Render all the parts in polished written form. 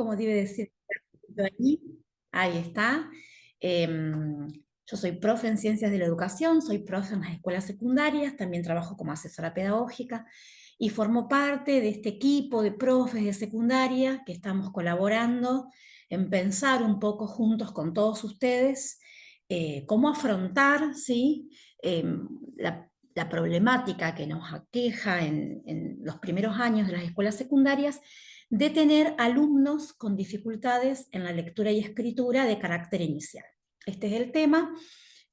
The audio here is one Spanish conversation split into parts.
como debe decir ahí. Ahí está. Yo soy profe en ciencias de la educación, soy profe en las escuelas secundarias, también trabajo como asesora pedagógica y formo parte de este equipo de profes de secundaria que estamos colaborando en pensar un poco juntos con todos ustedes cómo afrontar, ¿sí? La problemática que nos aqueja en los primeros años de las escuelas secundarias de tener alumnos con dificultades en la lectura y escritura de carácter inicial. Este es el tema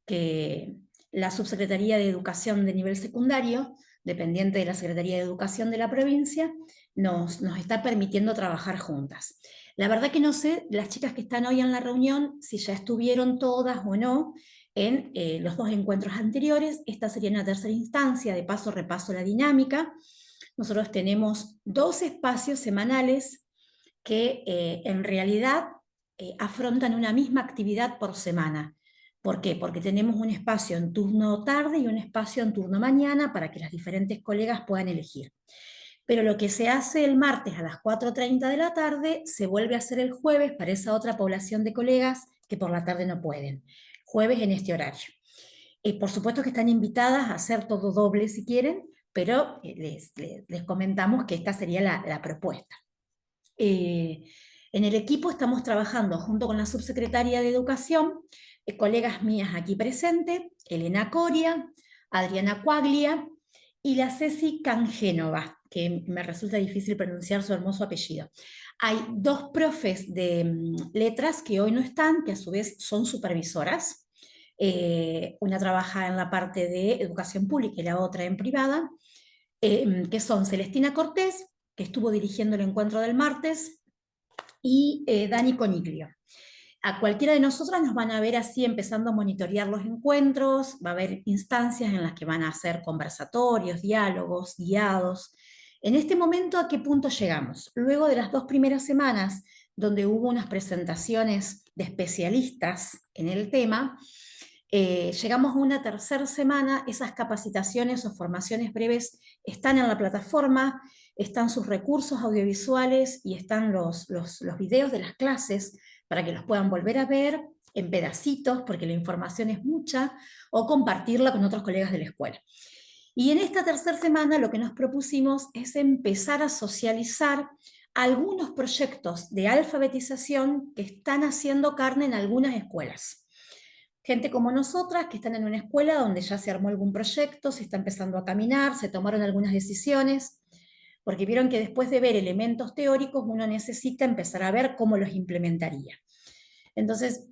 que la Subsecretaría de Educación de nivel secundario, dependiente de la Secretaría de Educación de la provincia, nos está permitiendo trabajar juntas. La verdad que no sé, las chicas que están hoy en la reunión, si ya estuvieron todas o no en los dos encuentros anteriores. Esta sería una tercera instancia, de paso repaso la dinámica. Nosotros tenemos 2 espacios semanales que en realidad afrontan una misma actividad por semana. ¿Por qué? Porque tenemos un espacio en turno tarde y un espacio en turno mañana para que las diferentes colegas puedan elegir. Pero lo que se hace el martes a las 4:30 de la tarde se vuelve a hacer el jueves para esa otra población de colegas que por la tarde no pueden. Jueves en este horario. Por supuesto que están invitadas a hacer todo doble si quieren, pero les comentamos que esta sería la propuesta. Eh, en el equipo estamos trabajando junto con la subsecretaria de Educación, colegas mías aquí presentes, Elena Coria, Adriana Quaglia y la Ceci Cangénova, que me resulta difícil pronunciar su hermoso apellido. Hay 2 profes de letras que hoy no están, que a su vez son supervisoras. Una trabaja en la parte de educación pública y la otra en privada, que son Celestina Cortés, que estuvo dirigiendo el encuentro del martes, y Dani Coniglio. A cualquiera de nosotras nos van a ver así empezando a monitorear los encuentros, va a haber instancias en las que van a hacer conversatorios, diálogos, guiados. En este momento, ¿a qué punto llegamos? Luego de las 2 primeras semanas, donde hubo unas presentaciones de especialistas en el tema, llegamos a una tercera semana. Esas capacitaciones o formaciones breves están en la plataforma, están sus recursos audiovisuales y están los videos de las clases para que los puedan volver a ver en pedacitos, porque la información es mucha, o compartirla con otros colegas de la escuela. Y en esta tercera semana lo que nos propusimos es empezar a socializar algunos proyectos de alfabetización que están haciendo carne en algunas escuelas. Gente como nosotras que están en una escuela donde ya se armó algún proyecto, se está empezando a caminar, se tomaron algunas decisiones, porque vieron que después de ver elementos teóricos uno necesita empezar a ver cómo los implementaría. Entonces,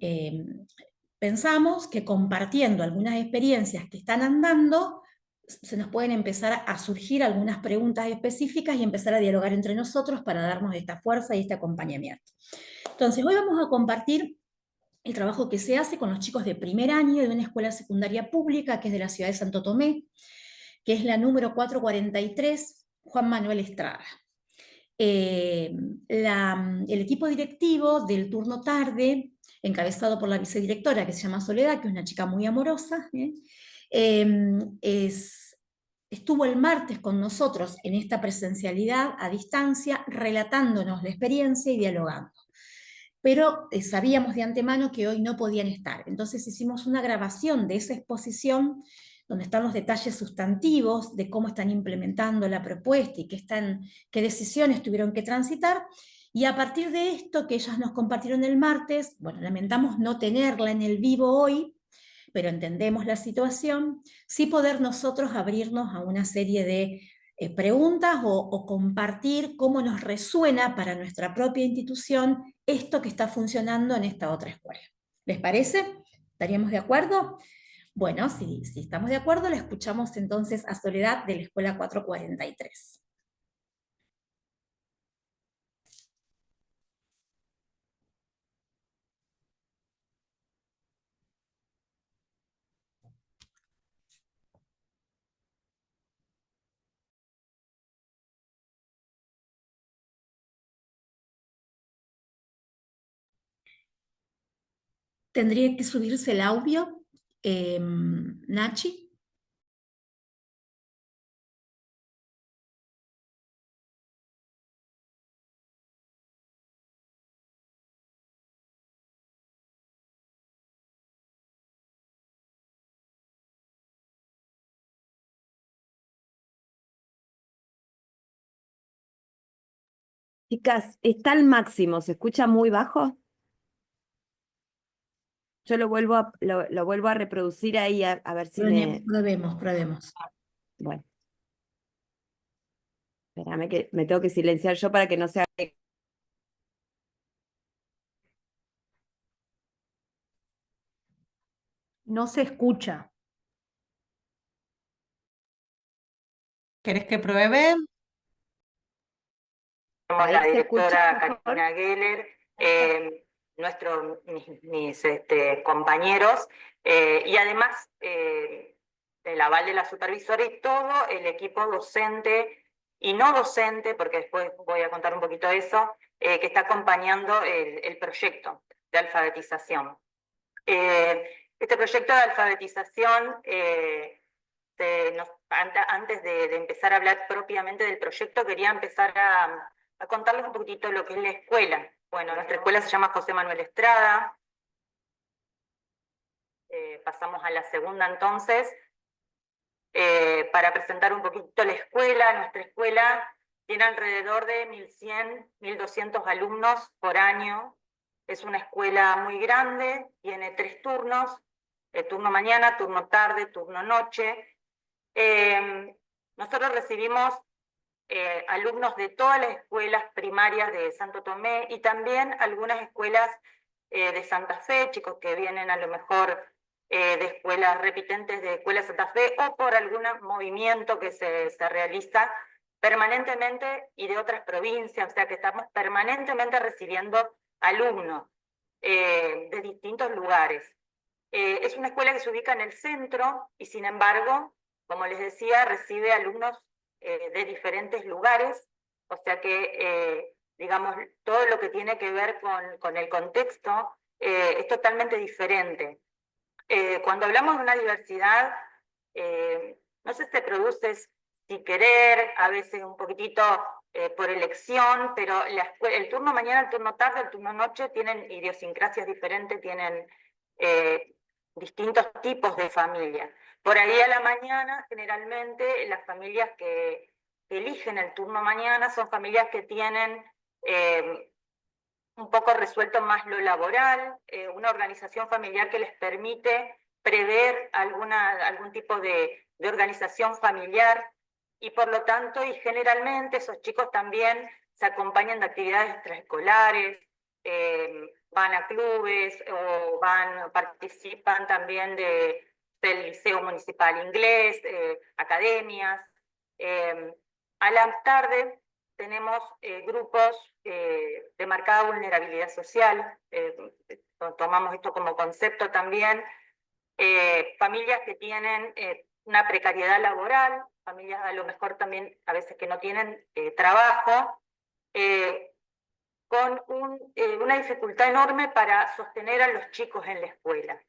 pensamos que compartiendo algunas experiencias que están andando, se nos pueden empezar a surgir algunas preguntas específicas y empezar a dialogar entre nosotros para darnos esta fuerza y este acompañamiento. Entonces, hoy vamos a compartir el trabajo que se hace con los chicos de primer año de una escuela secundaria pública que es de la ciudad de Santo Tomé, que es la número 443, Juan Manuel Estrada. El equipo directivo del turno tarde, encabezado por la vicedirectora que se llama Soledad, que es una chica muy amorosa, estuvo el martes con nosotros en esta presencialidad a distancia, relatándonos la experiencia y dialogando. Pero sabíamos de antemano que hoy no podían estar. Entonces hicimos una grabación de esa exposición donde están los detalles sustantivos de cómo están implementando la propuesta y qué decisiones tuvieron que transitar. Y a partir de esto que ellas nos compartieron el martes, bueno, lamentamos no tenerla en el vivo hoy, pero entendemos la situación, sí poder nosotros abrirnos a una serie de preguntas o compartir cómo nos resuena para nuestra propia institución esto que está funcionando en esta otra escuela. ¿Les parece? ¿Estaríamos de acuerdo? Bueno, si estamos de acuerdo, le escuchamos entonces a Soledad de la Escuela 443. Tendría que subirse el audio, Nachi. Chicas, está al máximo, ¿se escucha muy bajo? Yo lo vuelvo a reproducir ahí a ver si me... Probemos, probemos. Bueno, espérame que me tengo que silenciar yo para que no se... No se escucha. ¿Querés que pruebe? Somos la directora Karina Geller, mis compañeros, y además el aval de la supervisora y todo el equipo docente y no docente, porque después voy a contar un poquito eso, que está acompañando el proyecto de alfabetización. Este proyecto de alfabetización, antes de empezar a hablar propiamente del proyecto, quería empezar a contarles un poquitito lo que es la escuela. Bueno, nuestra escuela se llama José Manuel Estrada. Pasamos a la segunda entonces, para presentar un poquito la escuela. Nuestra escuela tiene alrededor de 1.100, 1.200 alumnos por año. Es una escuela muy grande, tiene 3 turnos, turno mañana, turno tarde, turno noche. Nosotros recibimos alumnos de todas las escuelas primarias de Santo Tomé y también algunas escuelas de Santa Fe, chicos que vienen a lo mejor de escuelas repitentes de Escuela Santa Fe o por algún movimiento que se realiza permanentemente y de otras provincias, o sea que estamos permanentemente recibiendo alumnos de distintos lugares. Es una escuela que se ubica en el centro y sin embargo, como les decía, recibe alumnos de diferentes lugares, o sea que, digamos, todo lo que tiene que ver con el contexto es totalmente diferente. Cuando hablamos de una diversidad, no sé si se produce sin querer, a veces un poquitito por elección, pero el turno mañana, el turno tarde, el turno noche tienen idiosincrasias diferentes, tienen distintos tipos de familias. Por ahí a la mañana, generalmente, las familias que eligen el turno mañana son familias que tienen un poco resuelto más lo laboral, una organización familiar que les permite prever algún tipo de organización familiar y por lo tanto, y generalmente esos chicos también se acompañan de actividades extraescolares, van a clubes o participan también del Liceo Municipal Inglés, academias. A la tarde tenemos grupos de marcada vulnerabilidad social, tomamos esto como concepto también, familias que tienen una precariedad laboral, familias a lo mejor también a veces que no tienen trabajo, con una dificultad enorme para sostener a los chicos en la escuela.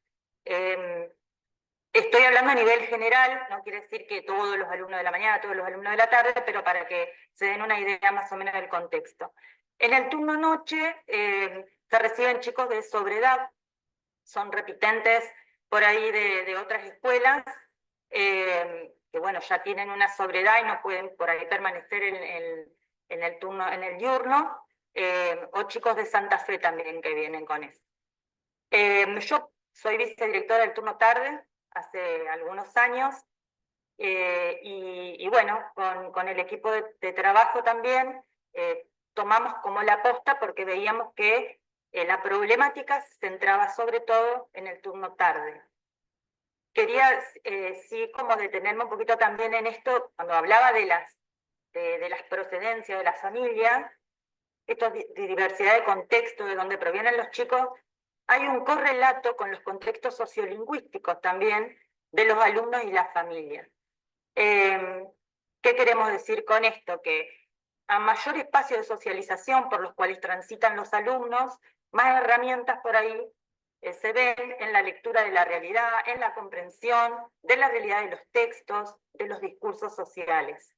Estoy hablando a nivel general, no quiere decir que todos los alumnos de la mañana, todos los alumnos de la tarde, pero para que se den una idea más o menos del contexto. En el turno noche se reciben chicos de sobredad, son repitentes por ahí de otras escuelas, que bueno, ya tienen una sobredad y no pueden por ahí permanecer en el turno, en el diurno, o chicos de Santa Fe también que vienen con eso. Yo soy vicedirectora del turno tarde hace algunos años, y bueno, con el equipo de trabajo también tomamos como la posta porque veíamos que la problemática se centraba sobre todo en el turno tarde. Quería sí como detenerme un poquito también en esto, cuando hablaba de las procedencias de la familia, esto de diversidad de contexto, de donde provienen los chicos, hay un correlato con los contextos sociolingüísticos también de los alumnos y las familias. ¿Qué queremos decir con esto? Que a mayor espacio de socialización por los cuales transitan los alumnos, más herramientas por ahí se ven en la lectura de la realidad, en la comprensión de la realidad de los textos, de los discursos sociales.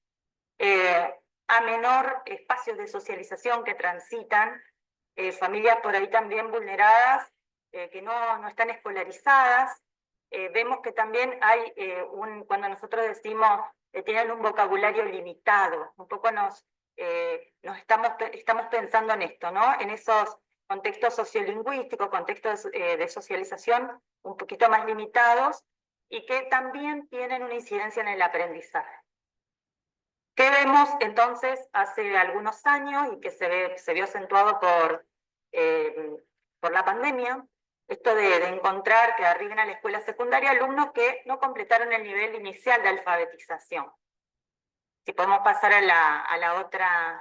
A menor espacio de socialización que transitan, familias por ahí también vulneradas, que no están escolarizadas, vemos que también hay, cuando nosotros decimos tienen un vocabulario limitado, un poco nos estamos pensando en esto, ¿no? En esos contextos sociolingüísticos, contextos de socialización un poquito más limitados y que también tienen una incidencia en el aprendizaje. ¿Qué vemos entonces hace algunos años y que se vio acentuado por la pandemia? Esto de encontrar que arriben a la escuela secundaria alumnos que no completaron el nivel inicial de alfabetización. Si podemos pasar a la otra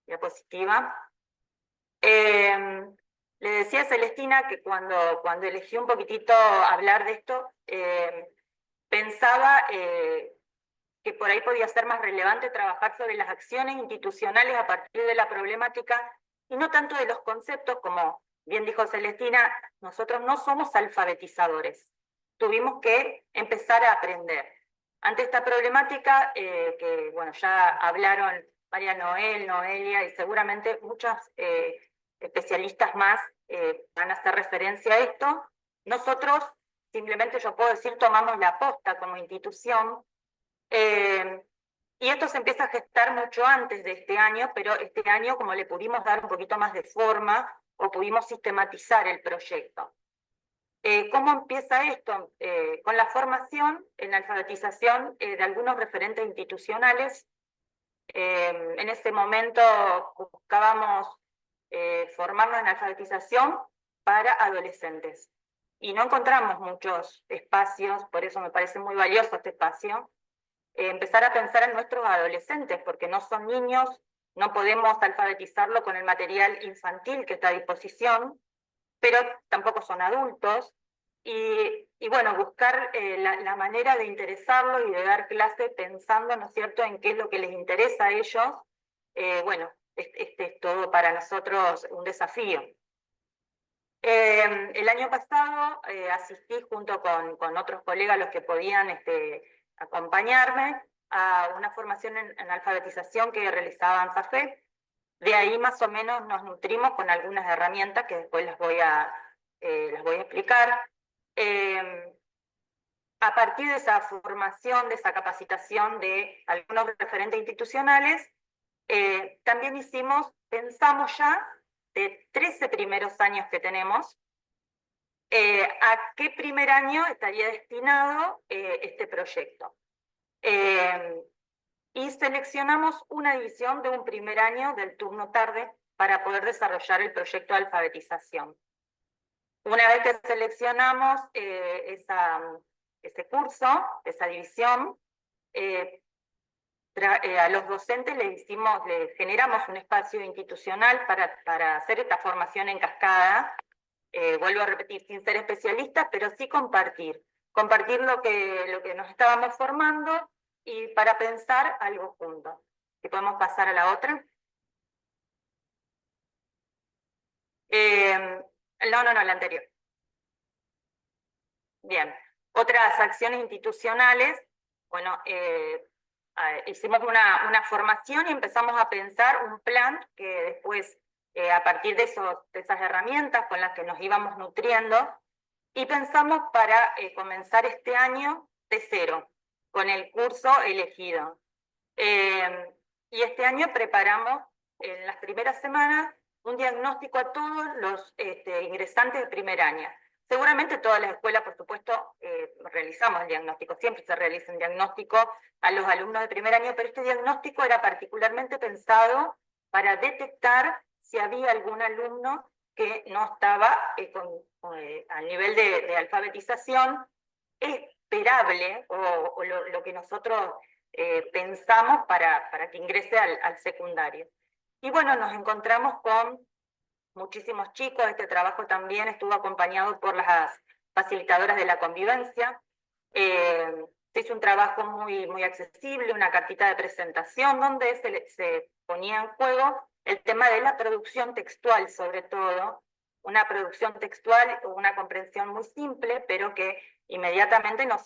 diapositiva. Le decía a Celestina que cuando elegí un poquitito hablar de esto, pensaba que por ahí podía ser más relevante trabajar sobre las acciones institucionales a partir de la problemática y no tanto de los conceptos, como bien dijo Celestina, nosotros no somos alfabetizadores, tuvimos que empezar a aprender. Ante esta problemática, que bueno, ya hablaron María Noel, Noelia y seguramente muchos especialistas más van a hacer referencia a esto, nosotros simplemente, yo puedo decir, tomamos la posta como institución. Y esto se empieza a gestar mucho antes de este año, pero este año como le pudimos dar un poquito más de forma o pudimos sistematizar el proyecto. ¿Cómo empieza esto? Con la formación en alfabetización de algunos referentes institucionales. En ese momento buscábamos formarnos en alfabetización para adolescentes. Y no encontramos muchos espacios, por eso me parece muy valioso este espacio, empezar a pensar en nuestros adolescentes, porque no son niños, no podemos alfabetizarlo con el material infantil que está a disposición, pero tampoco son adultos, y bueno, buscar la manera de interesarlos y de dar clase pensando, ¿no es cierto?, en qué es lo que les interesa a ellos. Bueno, este es todo para nosotros un desafío. El año pasado asistí junto con otros colegas, los que podían acompañarme, a una formación en alfabetización que realizaba ANSAFE. De ahí más o menos nos nutrimos con algunas herramientas que después las voy a explicar. A partir de esa formación, de esa capacitación de algunos referentes institucionales, también pensamos ya de 13 primeros años que tenemos, a qué primer año estaría destinado este proyecto. Y seleccionamos una división de un primer año del turno tarde para poder desarrollar el proyecto de alfabetización. Una vez que seleccionamos ese curso, esa división, a los docentes les generamos un espacio institucional para hacer esta formación en cascada. Vuelvo a repetir, sin ser especialistas, pero sí compartir lo que nos estábamos formando y para pensar algo juntos. Si podemos pasar a la otra. No, la anterior. Bien, otras acciones institucionales, bueno, hicimos una formación y empezamos a pensar un plan que después, a partir de esas herramientas con las que nos íbamos nutriendo, y pensamos para comenzar este año de cero, con el curso elegido. Y este año preparamos en las primeras semanas un diagnóstico a todos los ingresantes de primer año. Seguramente todas las escuelas, por supuesto, realizamos el diagnóstico, siempre se realiza un diagnóstico a los alumnos de primer año, pero este diagnóstico era particularmente pensado para detectar si había algún alumno que no estaba al nivel de alfabetización esperable, o lo que nosotros pensamos para que ingrese al secundario. Y bueno, nos encontramos con muchísimos chicos. Este trabajo también estuvo acompañado por las facilitadoras de la convivencia. Se hizo un trabajo muy accesible, una cartita de presentación donde se ponía en juego el tema de la producción textual, sobre todo, una producción textual, una comprensión muy simple, pero que inmediatamente nos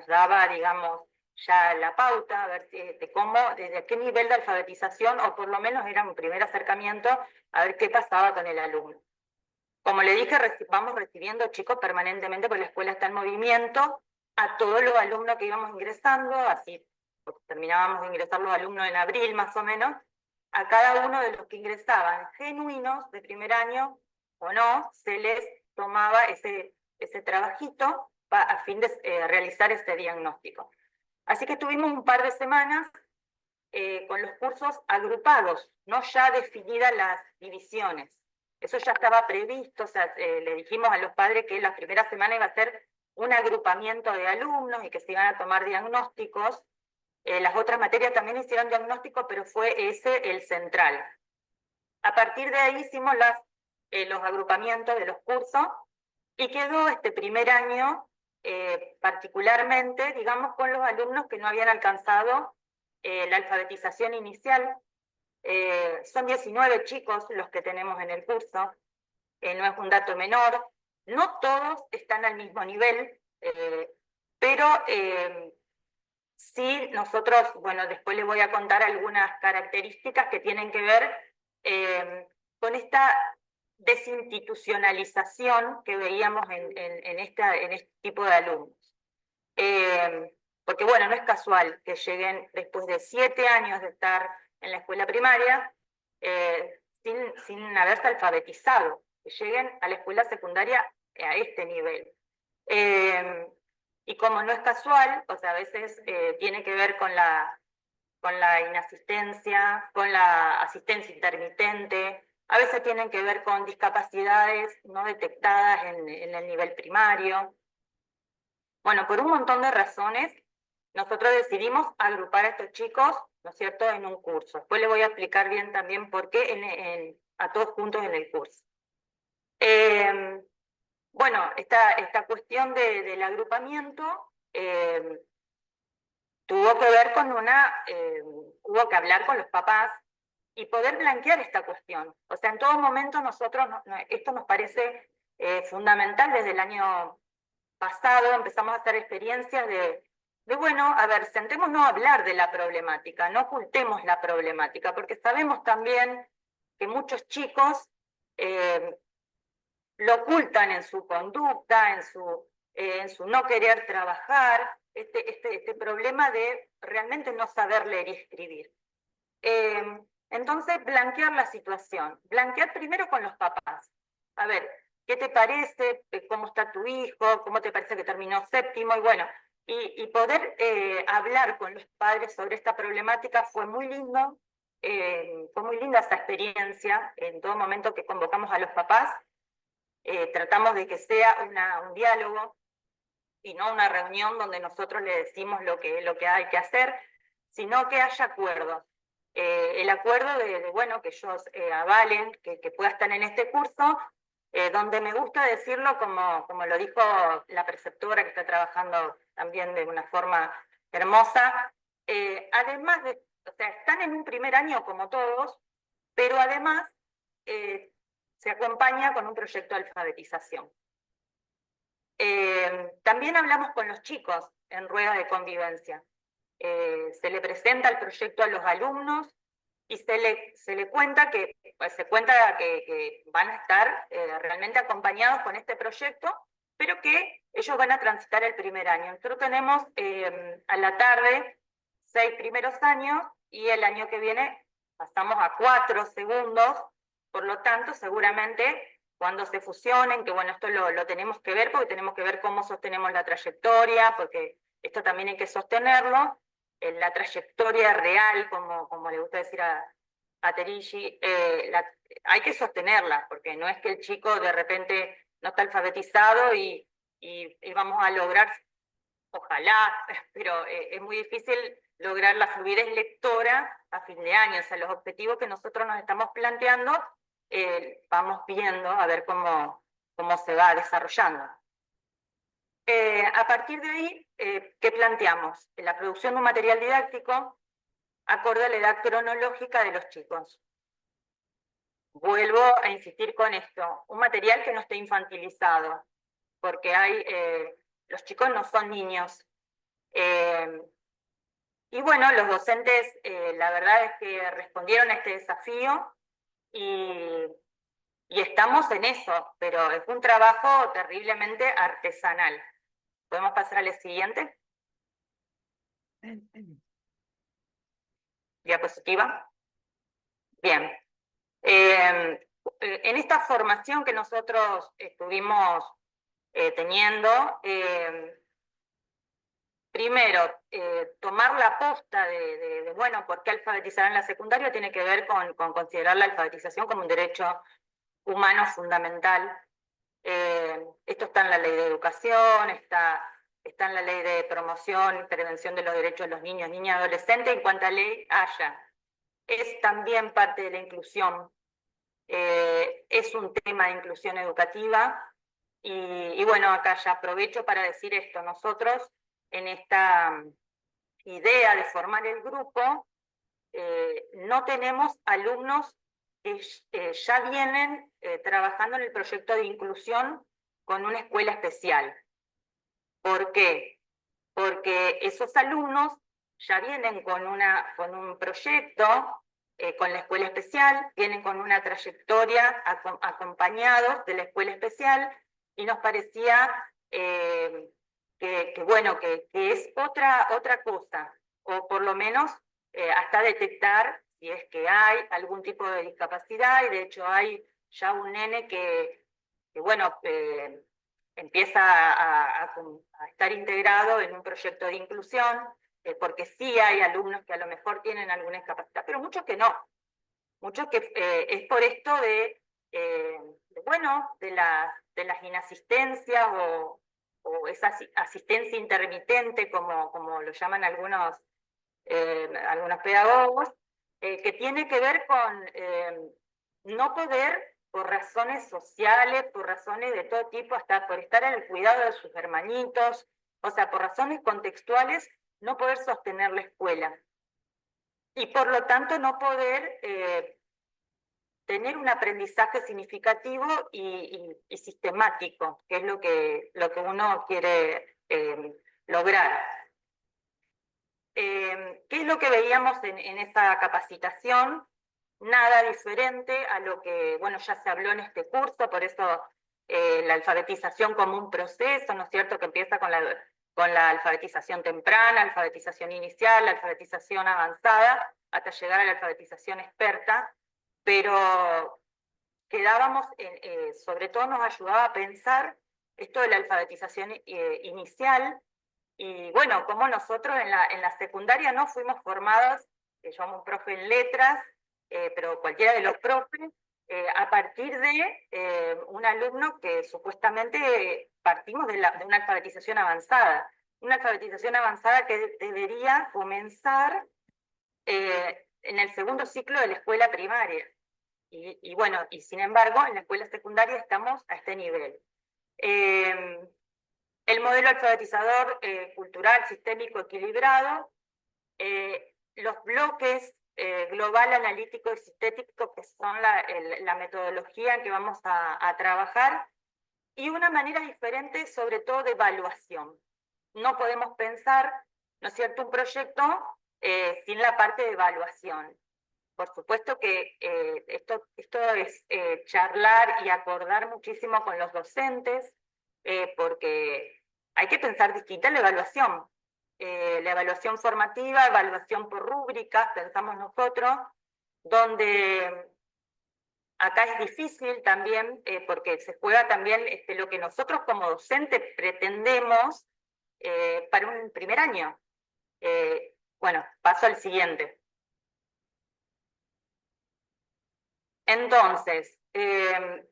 daba, digamos, ya la pauta, a ver desde qué nivel de alfabetización, o por lo menos era un primer acercamiento, a ver qué pasaba con el alumno. Como le dije, vamos recibiendo chicos permanentemente, porque la escuela está en movimiento, a todos los alumnos que íbamos ingresando, así terminábamos de ingresar los alumnos en abril más o menos, a cada uno de los que ingresaban, genuinos de primer año o no, se les tomaba ese trabajito a fin de realizar ese diagnóstico. Así que tuvimos un par de semanas con los cursos agrupados, no ya definidas las divisiones. Eso ya estaba previsto, o sea, le dijimos a los padres que la primera semana iba a ser un agrupamiento de alumnos y que se iban a tomar diagnósticos. Las otras materias también hicieron diagnóstico, pero fue ese el central. A partir de ahí hicimos los agrupamientos de los cursos y quedó este primer año particularmente, digamos, con los alumnos que no habían alcanzado la alfabetización inicial. Son 19 chicos los que tenemos en el curso, no es un dato menor, no todos están al mismo nivel, pero sí nosotros, bueno, después les voy a contar algunas características que tienen que ver con esta desinstitucionalización que veíamos en este tipo de alumnos. Porque bueno, no es casual que lleguen después de 7 años de estar en la escuela primaria sin haberse alfabetizado, que lleguen a la escuela secundaria a este nivel. Y como no es casual, o sea, a veces tiene que ver con la inasistencia, con la asistencia intermitente, a veces tienen que ver con discapacidades no detectadas en el nivel primario. Bueno, por un montón de razones, nosotros decidimos agrupar a estos chicos, ¿no es cierto?, en un curso. Después les voy a explicar bien también por qué a todos juntos en el curso. Bueno, esta cuestión del agrupamiento tuvo que ver con hubo que hablar con los papás y poder blanquear esta cuestión. O sea, en todo momento nosotros, esto nos parece fundamental. Desde el año pasado empezamos a hacer experiencias de bueno, a ver, sentémonos a hablar de la problemática, no ocultemos la problemática, porque sabemos también que muchos chicos lo ocultan en su conducta, en su no querer trabajar, este problema de realmente no saber leer y escribir. Entonces, blanquear la situación. Blanquear primero con los papás. A ver, ¿qué te parece? ¿Cómo está tu hijo? ¿Cómo te parece que terminó séptimo? Y bueno, y poder hablar con los padres sobre esta problemática fue muy lindo. Fue muy linda esa experiencia. En todo momento que convocamos a los papás, tratamos de que sea un diálogo y no una reunión donde nosotros le decimos lo que hay que hacer, sino que haya acuerdos. El acuerdo bueno, que ellos avalen que pueda estar en este curso, donde me gusta decirlo como lo dijo la preceptora que está trabajando también de una forma hermosa, además o sea, están en un primer año como todos, pero además se acompaña con un proyecto de alfabetización. También hablamos con los chicos en rueda de convivencia. Se le presenta el proyecto a los alumnos y se le cuenta que van a estar realmente acompañados con este proyecto, pero que ellos van a transitar el primer año. Nosotros tenemos a la tarde 6 primeros años y el año que viene pasamos a 4 segundos, por lo tanto seguramente cuando se fusionen, que bueno, esto lo tenemos que ver porque tenemos que ver cómo sostenemos la trayectoria, porque esto también hay que sostenerlo, la trayectoria real, como le gusta decir a Terigi, hay que sostenerla, porque no es que el chico de repente no está alfabetizado y vamos a lograr, ojalá, pero es muy difícil lograr la fluidez lectora a fin de año. O sea, los objetivos que nosotros nos estamos planteando, vamos viendo a ver cómo se va desarrollando. A partir de ahí, ¿qué planteamos? La producción de un material didáctico acorde a la edad cronológica de los chicos. Vuelvo a insistir con esto, un material que no esté infantilizado, porque los chicos no son niños. Y bueno, los docentes, la verdad es que respondieron a este desafío y estamos en eso, pero es un trabajo terriblemente artesanal. ¿Podemos pasar a la siguiente? Diapositiva. Bien. En esta formación que nosotros estuvimos teniendo, primero, tomar la posta bueno, ¿por qué alfabetizar en la secundaria? Tiene que ver con considerar la alfabetización como un derecho humano fundamental. Esto está en la ley de educación, está en la ley de promoción y prevención de los derechos de los niños, niñas y adolescentes, en cuanta ley haya. Es también parte de la inclusión. Es un tema de inclusión educativa y bueno, acá ya aprovecho para decir esto. Nosotros en esta idea de formar el grupo no tenemos alumnos que ya vienen trabajando en el proyecto de inclusión con una escuela especial. ¿Por qué? Porque esos alumnos ya vienen con un proyecto, con la escuela especial, vienen con una trayectoria acompañados de la escuela especial, y nos parecía bueno, que es otra cosa, o por lo menos hasta detectar si es que hay algún tipo de discapacidad, y de hecho hay ya un nene que bueno, empieza a estar integrado en un proyecto de inclusión, porque sí hay alumnos que a lo mejor tienen alguna discapacidad, pero muchos que no. Muchos que es por esto bueno, de las inasistencias o esa asistencia intermitente, como lo llaman algunos pedagogos, que tiene que ver con no poder, por razones sociales, por razones de todo tipo, hasta por estar en el cuidado de sus hermanitos, o sea, por razones contextuales, no poder sostener la escuela. Y por lo tanto no poder tener un aprendizaje significativo y sistemático, que es lo que uno quiere lograr. ¿Qué es lo que veíamos en esa capacitación? Nada diferente a lo que, bueno, ya se habló en este curso, por eso la alfabetización como un proceso, ¿no es cierto?, que empieza con la alfabetización temprana, alfabetización inicial, la alfabetización avanzada, hasta llegar a la alfabetización experta, pero quedábamos, sobre todo nos ayudaba a pensar esto de la alfabetización inicial. Y bueno, como nosotros en la secundaria no fuimos formados, yo amo un profe en letras, pero cualquiera de los profes, a partir de un alumno que supuestamente partimos de una alfabetización avanzada. Una alfabetización avanzada que debería comenzar en el segundo ciclo de la escuela primaria. Y bueno, y sin embargo, en la escuela secundaria estamos a este nivel. El modelo alfabetizador cultural, sistémico, equilibrado, los bloques global, analítico y sintético, que son la metodología en que vamos a trabajar, y una manera diferente, sobre todo, de evaluación. No podemos pensar, ¿no es cierto?, un proyecto sin la parte de evaluación. Por supuesto que esto es charlar y acordar muchísimo con los docentes, porque hay que pensar distinta la evaluación. La evaluación formativa, evaluación por rúbricas, pensamos nosotros, donde acá es difícil también, porque se juega también lo que nosotros como docentes pretendemos para un primer año. Bueno, paso al siguiente. Entonces, ¿qué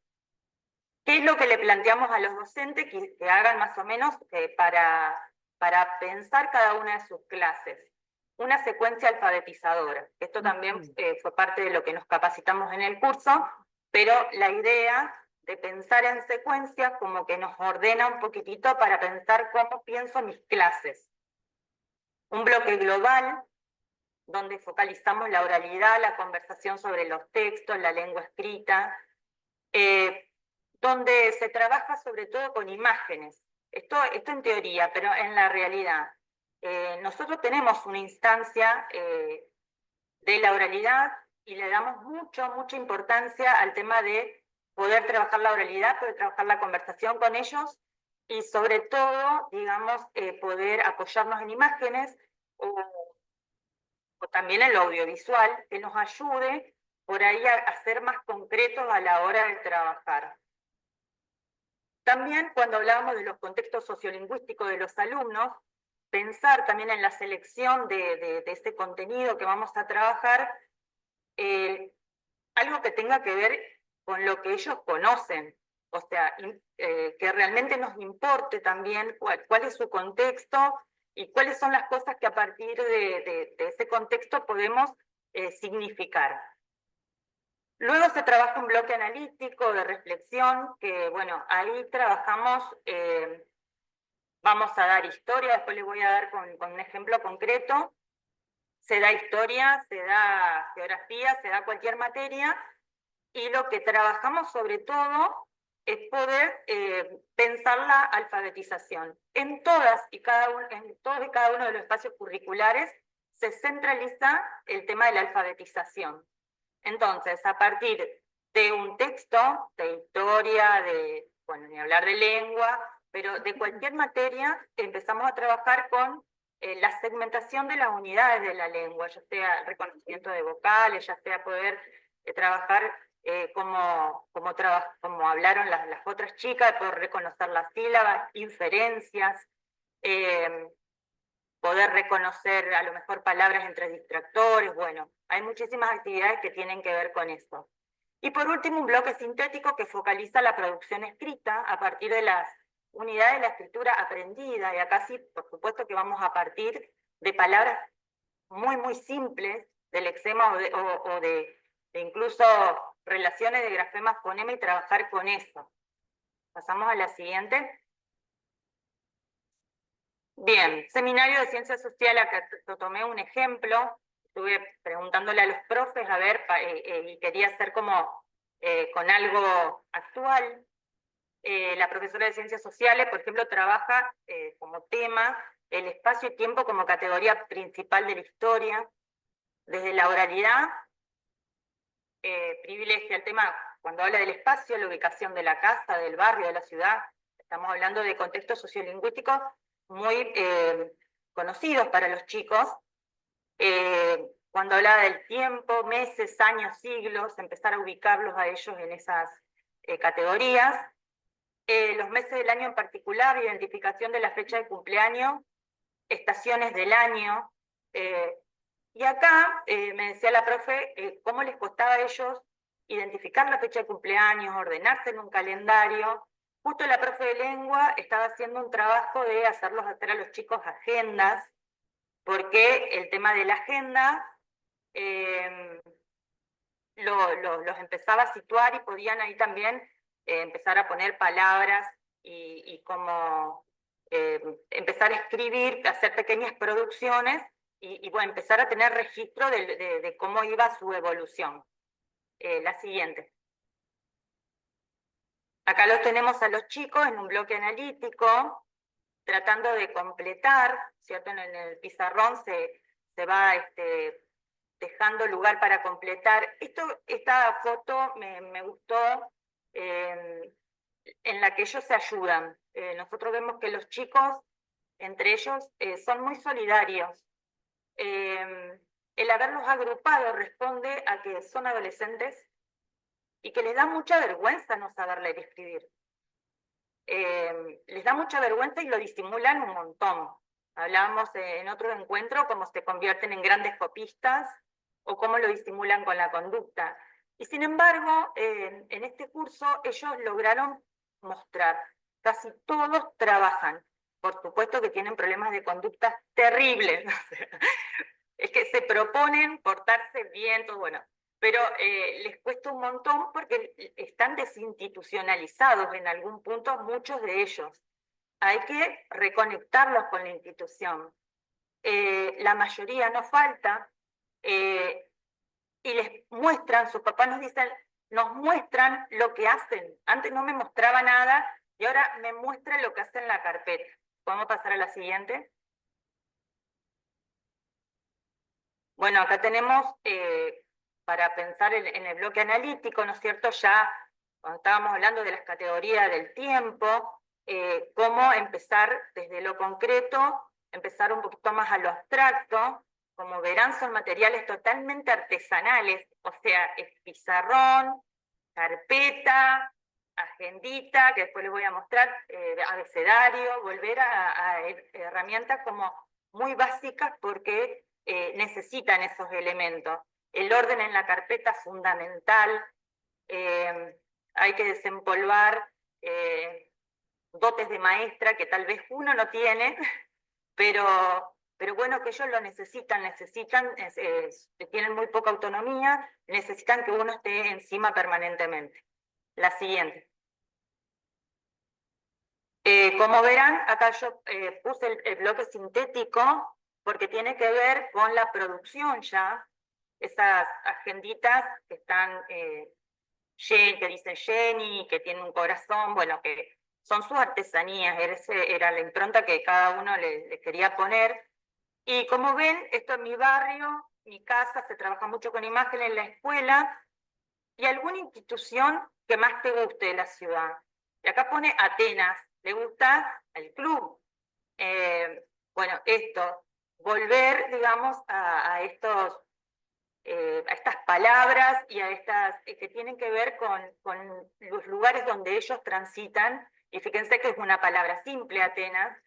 es lo que le planteamos a los docentes que hagan más o menos para pensar cada una de sus clases? Una secuencia alfabetizadora. Esto también fue parte de lo que nos capacitamos en el curso, pero la idea de pensar en secuencias como que nos ordena un poquitito para pensar cómo pienso mis clases. Un bloque global, donde focalizamos la oralidad, la conversación sobre los textos, la lengua escrita, donde se trabaja sobre todo con imágenes. Esto en teoría, pero en la realidad. Nosotros tenemos una instancia de la oralidad y le damos mucha importancia al tema de poder trabajar la oralidad, poder trabajar la conversación con ellos y sobre todo, digamos, poder apoyarnos en imágenes o también en lo audiovisual, que nos ayude, por ahí a ser más concretos a la hora de trabajar. También cuando hablábamos de los contextos sociolingüísticos de los alumnos, pensar también en la selección de este contenido que vamos a trabajar, algo que tenga que ver con lo que ellos conocen, o sea, que realmente nos importe también cuál es su contexto y cuáles son las cosas que a partir de ese contexto podemos significar. Luego se trabaja un bloque analítico de reflexión, que bueno, ahí trabajamos, vamos a dar historia, después les voy a dar con un ejemplo concreto. Se da historia, se da geografía, se da cualquier materia, y lo que trabajamos sobre todo es poder pensar la alfabetización. En todos y cada uno de los espacios curriculares se centraliza el tema de la alfabetización. Entonces, a partir de un texto, de historia, bueno, ni hablar de lengua, pero de cualquier materia, empezamos a trabajar con la segmentación de las unidades de la lengua, ya sea reconocimiento de vocales, ya sea poder trabajar como hablaron las otras chicas, poder reconocer las sílabas, inferencias, poder reconocer a lo mejor palabras entre distractores. Bueno, hay muchísimas actividades que tienen que ver con eso. Y por último, un bloque sintético que focaliza la producción escrita a partir de las unidades de la escritura aprendida, y acá sí, por supuesto que vamos a partir de palabras muy, muy simples, del lexema o de incluso relaciones de grafema, fonema, y trabajar con eso. Pasamos a la siguiente. Bien, seminario de ciencias sociales, acá tomé un ejemplo, estuve preguntándole a los profes, a ver, y quería hacer como con algo actual. La profesora de ciencias sociales, por ejemplo, trabaja como tema el espacio y tiempo como categoría principal de la historia. Desde la oralidad, privilegia el tema, cuando habla del espacio, la ubicación de la casa, del barrio, de la ciudad. Estamos hablando de contextos sociolingüísticos muy conocidos para los chicos. Cuando hablaba del tiempo, meses, años, siglos, empezar a ubicarlos a ellos en esas categorías. Los meses del año en particular, identificación de la fecha de cumpleaños, estaciones del año. Y acá me decía la profe cómo les costaba a ellos identificar la fecha de cumpleaños, ordenarse en un calendario. Justo la profe de lengua estaba haciendo un trabajo de hacerlos hacer a los chicos agendas, porque el tema de la agenda los empezaba a situar y podían ahí también empezar a poner palabras y como empezar a escribir, hacer pequeñas producciones y bueno, empezar a tener registro de cómo iba su evolución. La siguiente. Acá los tenemos a los chicos en un bloque analítico, tratando de completar, ¿cierto? En el pizarrón se va dejando lugar para completar. Esta foto me gustó, en la que ellos se ayudan. Nosotros vemos que los chicos, entre ellos, son muy solidarios. El haberlos agrupado responde a que son adolescentes y que les da mucha vergüenza no saber leer y escribir. Les da mucha vergüenza y lo disimulan un montón. Hablábamos en otro encuentro cómo se convierten en grandes copistas o cómo lo disimulan con la conducta. Y sin embargo, en este curso ellos lograron mostrar, casi todos trabajan. Por supuesto que tienen problemas de conducta terribles. Es que se proponen portarse bien, todo bueno, pero les cuesta un montón porque están desinstitucionalizados en algún punto muchos de ellos. Hay que reconectarlos con la institución. La mayoría no falta, y les muestran, sus papás nos dicen, nos muestran lo que hacen. Antes no me mostraba nada y ahora me muestra lo que hace en la carpeta. ¿Podemos pasar a la siguiente? Bueno, acá tenemos, para pensar en el bloque analítico, ¿no es cierto? Ya cuando estábamos hablando de las categorías del tiempo, cómo empezar desde lo concreto, empezar un poquito más a lo abstracto, como verán, son materiales totalmente artesanales, o sea, es pizarrón, carpeta, agendita, que después les voy a mostrar, abecedario, volver a herramientas como muy básicas porque necesitan esos elementos. El orden en la carpeta es fundamental, hay que desempolvar dotes de maestra que tal vez uno no tiene, pero bueno, que ellos lo necesitan, tienen muy poca autonomía, necesitan que uno esté encima permanentemente. La siguiente. Como verán, acá yo puse el bloque sintético porque tiene que ver con la producción ya, esas agenditas que están, que dicen Jenny, que tienen un corazón, bueno, que son sus artesanías, era la impronta que cada uno le quería poner. Y como ven, esto en mi barrio, mi casa, se trabaja mucho con imagen en la escuela, y alguna institución que más te guste de la ciudad. Y acá pone Atenas, ¿le gusta? El club. Bueno, esto, volver, digamos, a estas palabras y a estas que tienen que ver con los lugares donde ellos transitan, y fíjense que es una palabra simple, Atenas,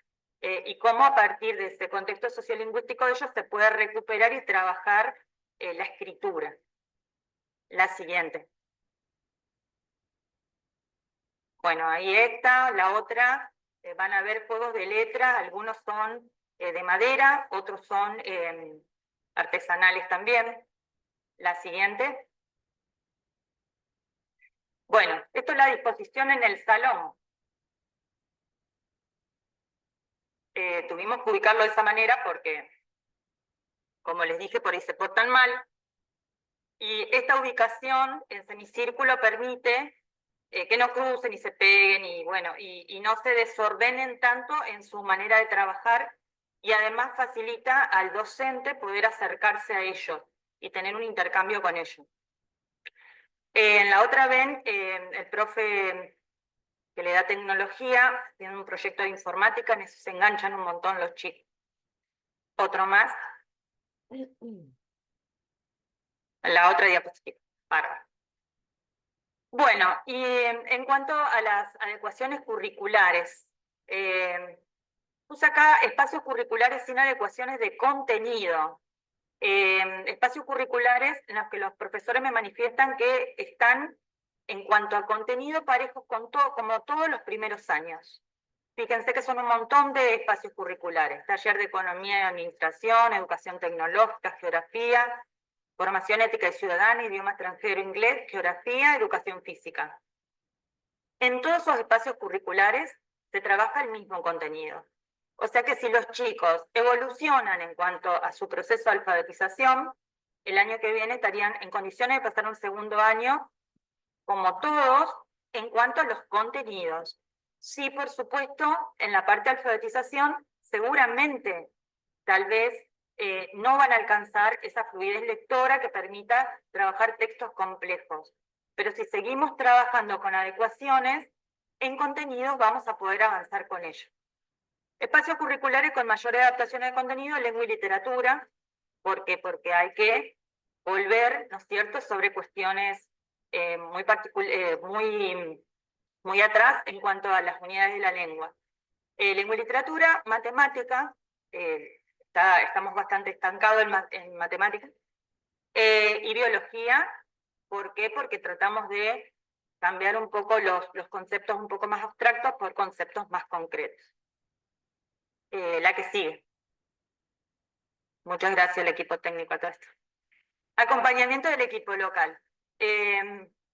y cómo a partir de ese contexto sociolingüístico de ellos se puede recuperar y trabajar la escritura. La siguiente. Bueno, ahí está, la otra, van a ver juegos de letras, algunos son de madera, otros son artesanales también. La siguiente. Bueno, esto es la disposición en el salón. Tuvimos que ubicarlo de esa manera porque, como les dije, por ahí se portan mal. Y esta ubicación en semicírculo permite que no crucen y se peguen y, bueno, y no se desordenen tanto en su manera de trabajar, y además facilita al docente poder acercarse a ellos y tener un intercambio con ellos. En la otra ven, el profe que le da tecnología, tiene un proyecto de informática, en eso se enganchan un montón los chicos. Otro más. La otra diapositiva. Bárbaro. Bueno, y en cuanto a las adecuaciones curriculares, puse acá espacios curriculares sin adecuaciones de contenido. Espacios curriculares en los que los profesores me manifiestan que están, en cuanto a contenido, parejos con como todos los primeros años. Fíjense que son un montón de espacios curriculares: taller de economía y administración, educación tecnológica, geografía, formación ética y ciudadana, idioma extranjero, inglés, geografía, educación física. En todos esos espacios curriculares se trabaja el mismo contenido. O sea que si los chicos evolucionan en cuanto a su proceso de alfabetización, el año que viene estarían en condiciones de pasar un segundo año, como todos, en cuanto a los contenidos. Sí, por supuesto, en la parte de alfabetización, seguramente, tal vez, no van a alcanzar esa fluidez lectora que permita trabajar textos complejos. Pero si seguimos trabajando con adecuaciones, en contenidos vamos a poder avanzar con ello. Espacios curriculares con mayor adaptación de contenido, lengua y literatura. ¿Por qué? Porque hay que volver, ¿no es cierto?, sobre cuestiones muy atrás en cuanto a las unidades de la lengua. Lengua y literatura, matemática, estamos bastante estancados en matemática, y biología. ¿Por qué? Porque tratamos de cambiar un poco los conceptos un poco más abstractos por conceptos más concretos. La que sigue. Muchas gracias al equipo técnico a todo esto. Acompañamiento del equipo local.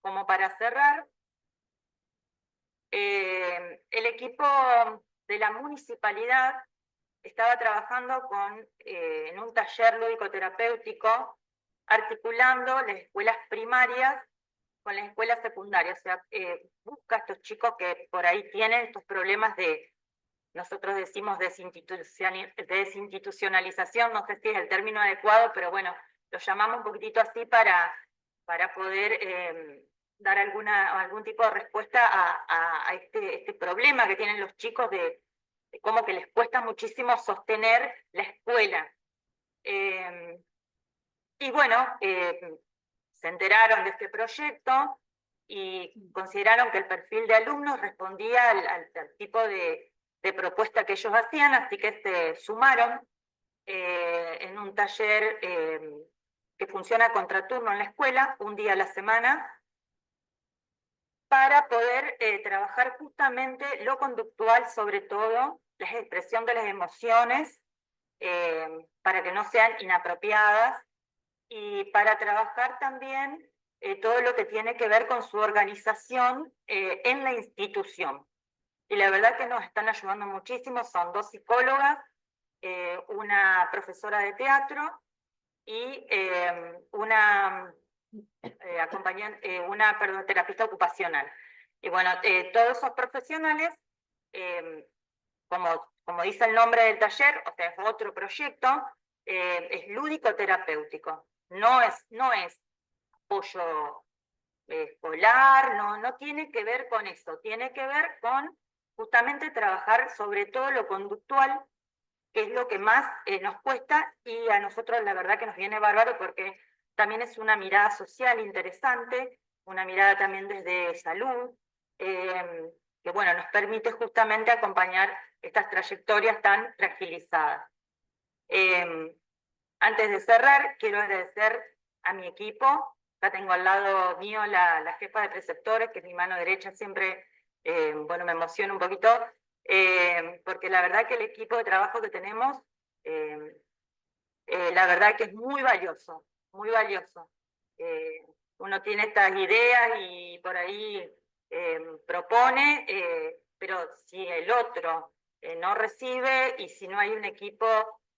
Como para cerrar, el equipo de la municipalidad estaba trabajando en un taller lúdico-terapéutico, articulando las escuelas primarias con las escuelas secundarias. O sea, busca a estos chicos que por ahí tienen estos problemas de, nosotros decimos desinstitucionalización, no sé si es el término adecuado, pero bueno, lo llamamos un poquitito así para poder dar algún tipo de respuesta a este problema que tienen los chicos de cómo que les cuesta muchísimo sostener la escuela. Y bueno, se enteraron de este proyecto y consideraron que el perfil de alumnos respondía al tipo de propuesta que ellos hacían, así que se sumaron en un taller que funciona a contraturno en la escuela, un día a la semana, para poder trabajar justamente lo conductual, sobre todo, la expresión de las emociones, para que no sean inapropiadas, y para trabajar también todo lo que tiene que ver con su organización en la institución. Y la verdad que nos están ayudando muchísimo, son 2 psicólogas, una profesora de teatro y una terapista ocupacional. Y bueno, todos esos profesionales, como dice el nombre del taller, o sea, es otro proyecto, es lúdico-terapéutico. No es apoyo escolar, no tiene que ver con eso, tiene que ver con justamente trabajar sobre todo lo conductual, que es lo que más nos cuesta, y a nosotros la verdad que nos viene bárbaro porque también es una mirada social interesante, una mirada también desde salud, que bueno, nos permite justamente acompañar estas trayectorias tan fragilizadas. Antes de cerrar, quiero agradecer a mi equipo. Acá tengo al lado mío la jefa de preceptores, que es mi mano derecha, siempre, bueno, me emociona un poquito, porque la verdad que el equipo de trabajo que tenemos, la verdad que es muy valioso, muy valioso. Uno tiene estas ideas y por ahí propone, pero si el otro no recibe y si no hay un equipo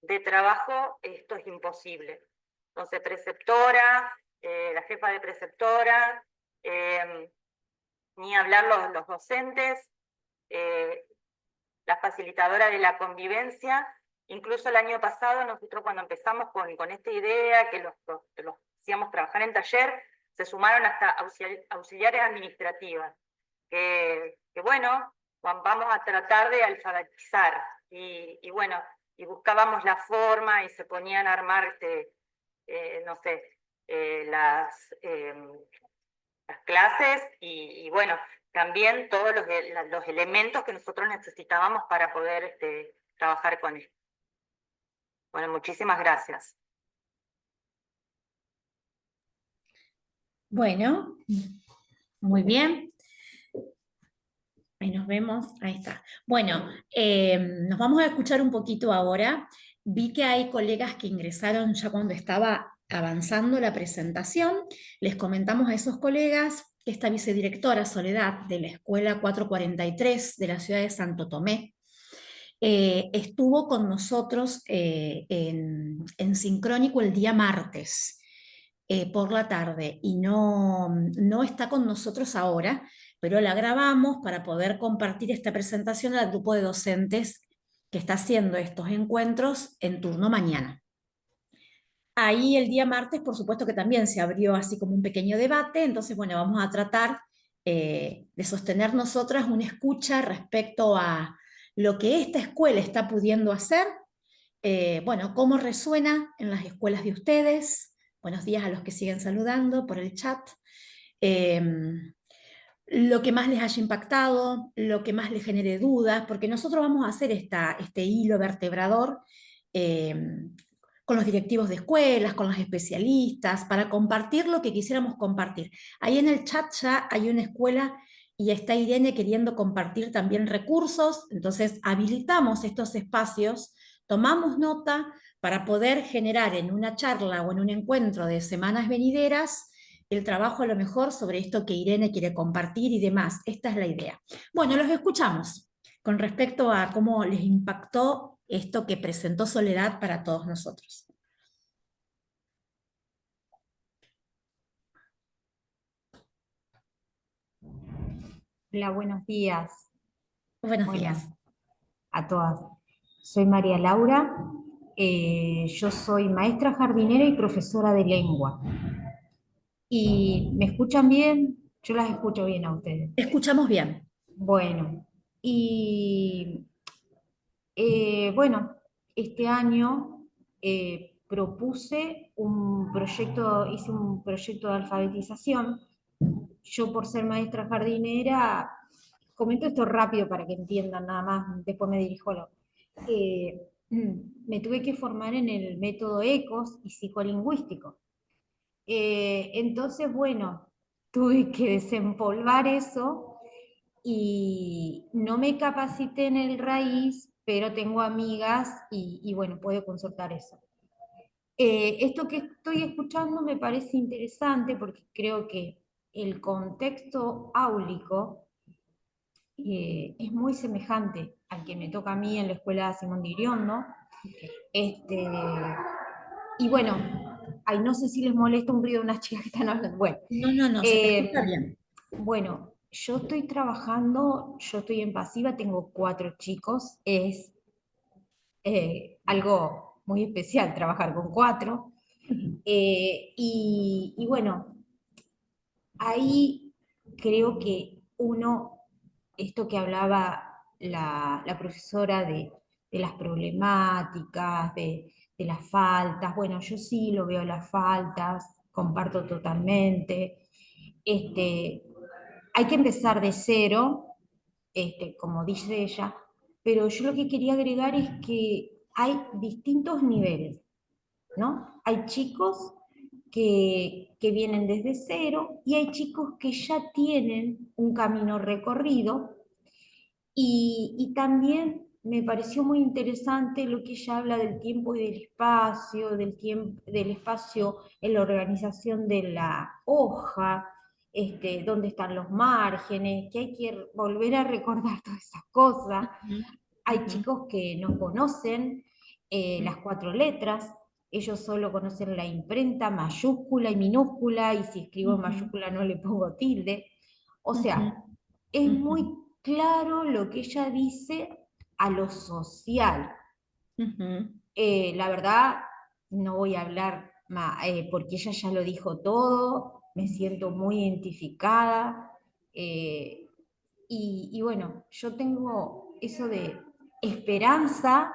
de trabajo, esto es imposible. Entonces, preceptora, la jefa de preceptora, ni hablar los docentes, la facilitadora de la convivencia. Incluso el año pasado, nosotros cuando empezamos con esta idea, que los hacíamos trabajar en taller, se sumaron hasta auxiliares administrativas, que bueno, vamos a tratar de alfabetizar, y bueno, y buscábamos la forma y se ponían a armar, no sé, las clases, y bueno, también todos los elementos que nosotros necesitábamos para poder trabajar con esto. Bueno, muchísimas gracias. Bueno, muy bien. Ahí nos vemos, ahí está. Bueno, nos vamos a escuchar un poquito ahora. Vi que hay colegas que ingresaron ya cuando estaba avanzando la presentación. Les comentamos a esos colegas que esta vicedirectora Soledad de la Escuela 443 de la ciudad de Santo Tomé estuvo con nosotros en Sincrónico el día martes por la tarde y no está con nosotros ahora, pero la grabamos para poder compartir esta presentación al grupo de docentes que está haciendo estos encuentros en turno mañana. Ahí el día martes, por supuesto que también se abrió así como un pequeño debate, entonces bueno, vamos a tratar de sostener nosotras una escucha respecto a lo que esta escuela está pudiendo hacer, bueno, cómo resuena en las escuelas de ustedes. Buenos días a los que siguen saludando por el chat. Lo que más les haya impactado, lo que más les genere dudas, porque nosotros vamos a hacer este hilo vertebrador con los directivos de escuelas, con los especialistas, para compartir lo que quisiéramos compartir. Ahí en el chat ya hay una escuela y está Irene queriendo compartir también recursos, entonces habilitamos estos espacios, tomamos nota para poder generar en una charla o en un encuentro de semanas venideras el trabajo a lo mejor sobre esto que Irene quiere compartir y demás. Esta es la idea. Bueno, los escuchamos con respecto a cómo les impactó esto que presentó Soledad para todos nosotros. Hola, buenos días. Buenos días. A todas. Soy María Laura, yo soy maestra jardinera y profesora de lengua. ¿Y me escuchan bien? Yo las escucho bien a ustedes. Escuchamos bien. Bueno, y bueno, este año, propuse un proyecto, hice un proyecto de alfabetización. Yo por ser maestra jardinera, comento esto rápido para que entiendan nada más, después me dirijo a lo... me tuve que formar en el método ECOS y psicolingüístico. Entonces, bueno, tuve que desempolvar eso y no me capacité en el raíz, pero tengo amigas y bueno, puedo consultar eso. Esto que estoy escuchando me parece interesante porque creo que el contexto áulico es muy semejante al que me toca a mí en la escuela Simón de Iriondo. Este, y bueno, ay, no sé si les molesta un ruido de unas chicas que están hablando. Bueno, No, se te escucha bien. bueno, yo estoy trabajando, yo estoy en pasiva, tengo 4 chicos, es algo muy especial trabajar con 4. Y bueno, ahí creo que esto que hablaba la profesora de las problemáticas, de las faltas, bueno, yo sí lo veo las faltas, comparto totalmente. Hay que empezar de cero, como dice ella, pero yo lo que quería agregar es que hay distintos niveles, ¿no? Hay chicos que vienen desde cero y hay chicos que ya tienen un camino recorrido y también me pareció muy interesante lo que ella habla del tiempo y del espacio, del espacio en la organización de la hoja, dónde están los márgenes, que hay que volver a recordar todas esas cosas. Hay chicos que no conocen las 4 letras, ellos solo conocen la imprenta mayúscula y minúscula, y si escribo en mayúscula no le pongo tilde. O sea, es muy claro lo que ella dice a lo social. La verdad, no voy a hablar porque ella ya lo dijo todo, me siento muy identificada. Y bueno, yo tengo eso de esperanza